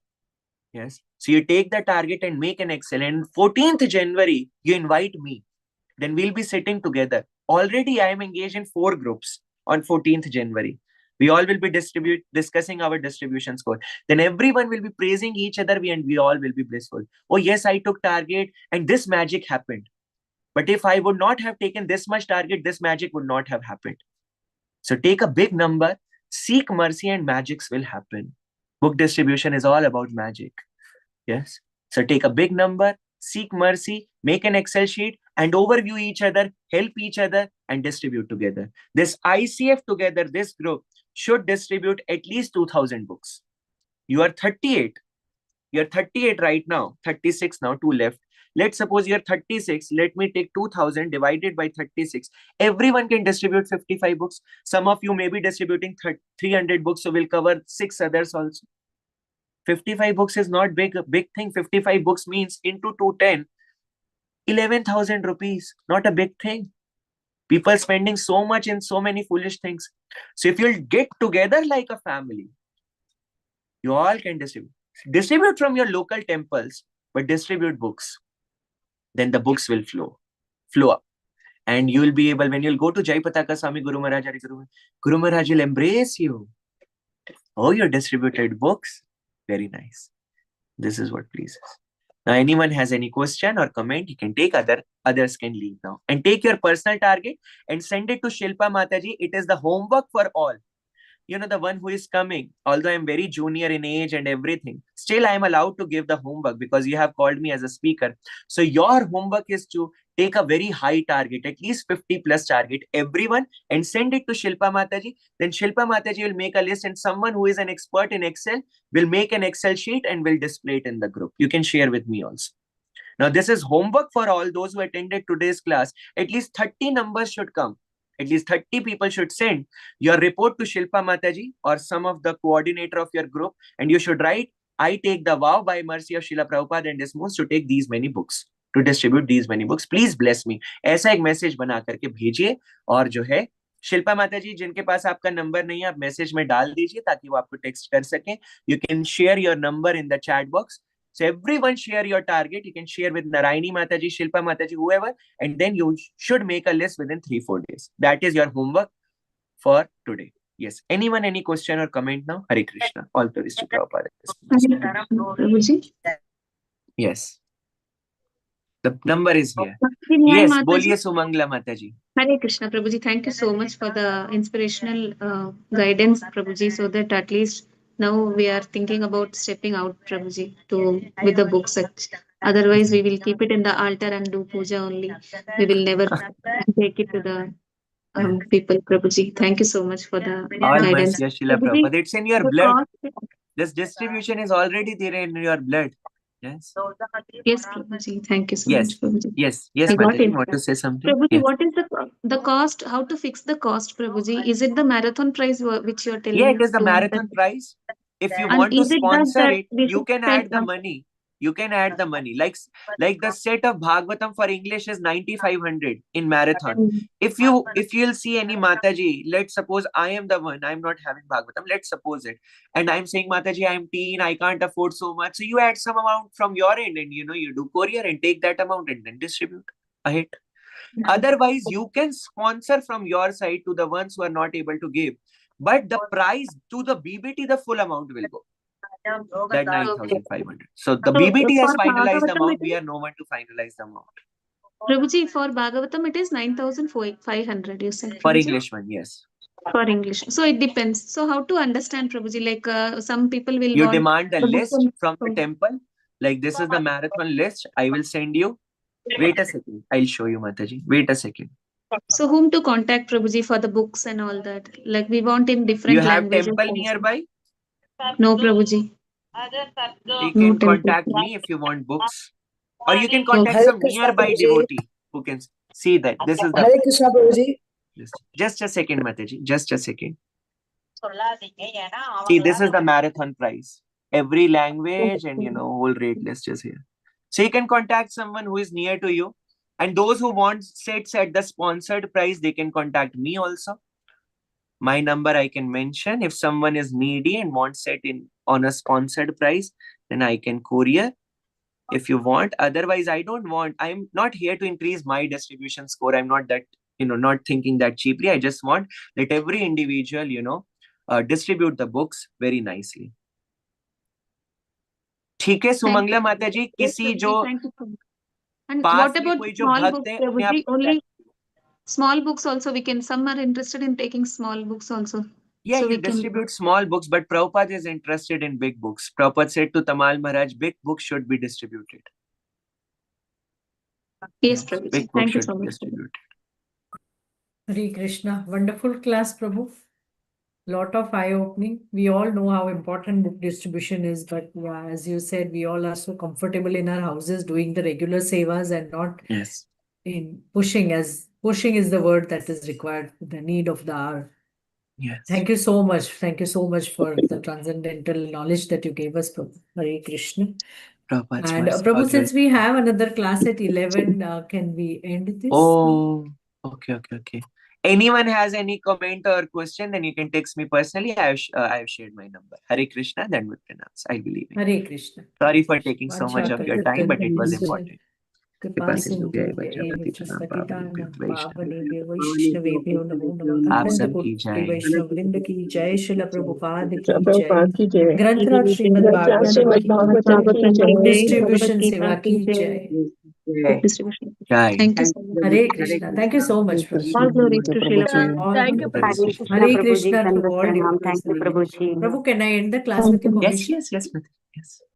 Yes. So you take the target and make an Excel. And 14th January, you invite me. Then we'll be sitting together. Already I am engaged in 4 groups on 14th January. We all will be discussing our distribution score. Then everyone will be praising each other and we all will be blissful. Oh yes, I took target and this magic happened. But if I would not have taken this much target, this magic would not have happened. So take a big number, seek mercy, and magics will happen. Book distribution is all about magic. Yes. So take a big number, seek mercy, make an Excel sheet, and overview each other, help each other, and distribute together. This ICF together, this group should distribute at least 2,000 books. You are 38. You're 38 right now, 36 now, 2 left. Let's suppose you're 36. Let me take 2,000 divided by 36. Everyone can distribute 55 books. Some of you may be distributing 300 books, so we'll cover 6 others also. 55 books is not big thing. 55 books means into 210, 11,000 rupees. Not a big thing. People spending so much in so many foolish things. So if you'll get together like a family, you all can distribute. Distribute from your local temples, but distribute books. Then the books will flow up. And you will be able, when you'll go to Jai Pataka Swami Guru Maharaj, Guru Maharaj will embrace you. Oh, you distributed books. Very nice. This is what pleases. Now, anyone has any question or comment, you can take, others can leave now. And take your personal target and send it to Shilpa Mataji. It is the homework for all. You know, the one who is coming, although I'm very junior in age and everything, still I am allowed to give the homework because you have called me as a speaker. So your homework is to take a very high target, at least 50 plus target, everyone, and send it to Shilpa Mataji. Then Shilpa Mataji will make a list and someone who is an expert in Excel will make an Excel sheet and will display it in the group. You can share with me also. Now, this is homework for all those who attended today's class. At least 30 numbers should come. At least 30 people should send your report to Shilpa Mataji or some of the coordinator of your group, and you should write, I take the vow by mercy of Srila Prabhupada and his moons to take these many books, to distribute these many books. Please bless me. ऐसा एक message बना करके भेजिए, और जो है शिल्पा माता जी जिनके पास आपका नंबर नहीं है, आप मैसेज में डाल दीजिए ताकि वो आपको टेक्स्ट कर सकें. You can share your number in the chat box. So everyone share your target. You can share with Narayani Mataji, Shilpa Mataji, whoever, and then you should make a list within 3-4 days. That is your homework for today. Yes. Anyone, any question or comment now? Hare Krishna. All praise to Prabhupada. Prabhuji. Yes. The number is here. Vinay Yes. Mataji. Boliye Sumangla Mataji. Hare Krishna, Prabhuji. Thank you so much for the inspirational guidance, Prabhuji, so that at least now we are thinking about stepping out, Prabhuji, with the books. Otherwise, we will keep it in the altar and do puja only. We will never take it to the people, Prabhuji. Thank you so much for the All guidance. mercy, Srila Prabhuji, Prabhupada. It's in your the blood. cost- This distribution is already there in your blood. Yes. Yes, Prabhuji. Thank you so much, Yes. Prabhuji. Yes. Yes, I got Mataji. it. You want to say something? Prabhuji, Yes. what is the cost? How to fix the cost, Prabhuji? Is it the marathon price which you are telling? Yeah, it is the 200? marathon price. If you And want to is it sponsor that it, we you should can pay add the some? money. You can add the money. Like the set of Bhagavatam for English is 9,500 in marathon. Mm. If you'll see any Mataji, let's suppose I am the one, I'm not having Bhagavatam, let's suppose it. And I'm saying, Mataji, I'm teen, I can't afford so much. So you add some amount from your end and you do courier and take that amount and then distribute ahead. Otherwise, you can sponsor from your side to the ones who are not able to give. But the price to the BBT, the full amount will go. That 9,500. So the So, BBT has for finalized the Bhagavatam, amount. it We is- are no one to finalize the amount. Prabhuji, for Bhagavatam, it is 9,500, you said, For Prabhuji? English one, yes. For English. So it depends. So how to understand, Prabhuji? Like some people will You want demand the the book list from the from- temple. Like this is the marathon list. I will send you. Wait a second. I'll show you, Mataji. Wait a second. So whom to contact, Prabhuji, for the books and all that? Like we want in You different have languages. temple also. nearby. No, Prabhuji. You No can temple. contact me if you want books. Or you can contact Hare some Krishna, nearby Prabhuji. devotee who can see that. This is the Hare Krishna, Prabhuji. just a second, Mataji. Just a second. See, this is the marathon price. Every language and whole rate list is here. So you can contact someone who is near to you. And those who want sets at the sponsored price, they can contact me also. My number I can mention. If someone is needy and wants set on a sponsored price, then I can courier if you want. Otherwise, I don't want. I'm not here to increase my distribution score. I'm not that, not thinking that cheaply. I just want that every individual, distribute the books very nicely. ठीक है सुमंगला माता जी, किसी जो And pass what में about कोई जो small भक्त books, है अपने आप Prabhuji? Only small books also we can. Some are interested in taking small books also. Yeah, So you we can. distribute small books, but Prabhupada is interested in big books. Prabhupada said to Tamal Maharaj, big books should be distributed. Yes, Prabhuji. Big books Thank you should so be much. distributed. Hare Krishna. Wonderful class, Prabhu. Lot of eye-opening. We all know how important book distribution is, but yeah, as you said, we all are so comfortable in our houses doing the regular sevas and not Yes. in pushing, as pushing is the word that is required, the need of the hour. Yes. Thank you so much. Thank you so much for the transcendental knowledge that you gave us, Prabhu. Hare Krishna. Prabhupada's And mercy. Prabhu, All since right. we have another class at 11, can we end this? Oh, okay. Anyone has any comment or question, then you can text me personally. I have shared my number. Hare Krishna, then with pronounce. I believe it. Hare Krishna. Sorry for taking so much of your time, but it was important. कृपा सिंधु पावनेभ्यो वैष्णवेभ्यो नमो नमः। आप अनंत सब की कोटि जय। वैष्णव वृंद की जय। श्रील प्रभुपाद की जय। Prabhupada ki jai. ग्रंथराज Shrimad ग्रंथराज Bhagavatam Shrimad Bhagavatam की की जय। डिस्ट्रीब्यूशन सेवा की जय। Distribution. Jai. Thank you so much. Hare Krishna. Thank you so much, Prabhu. All glories to Srila All Thank you, Hare glories. Krishna. Hare Prabhuji. Krishna to Dandavat all pranam. devotees. Thank you, Prabhuji. Prabhu, can I end the class with your Yes, permission? yes, Mataji. Yes.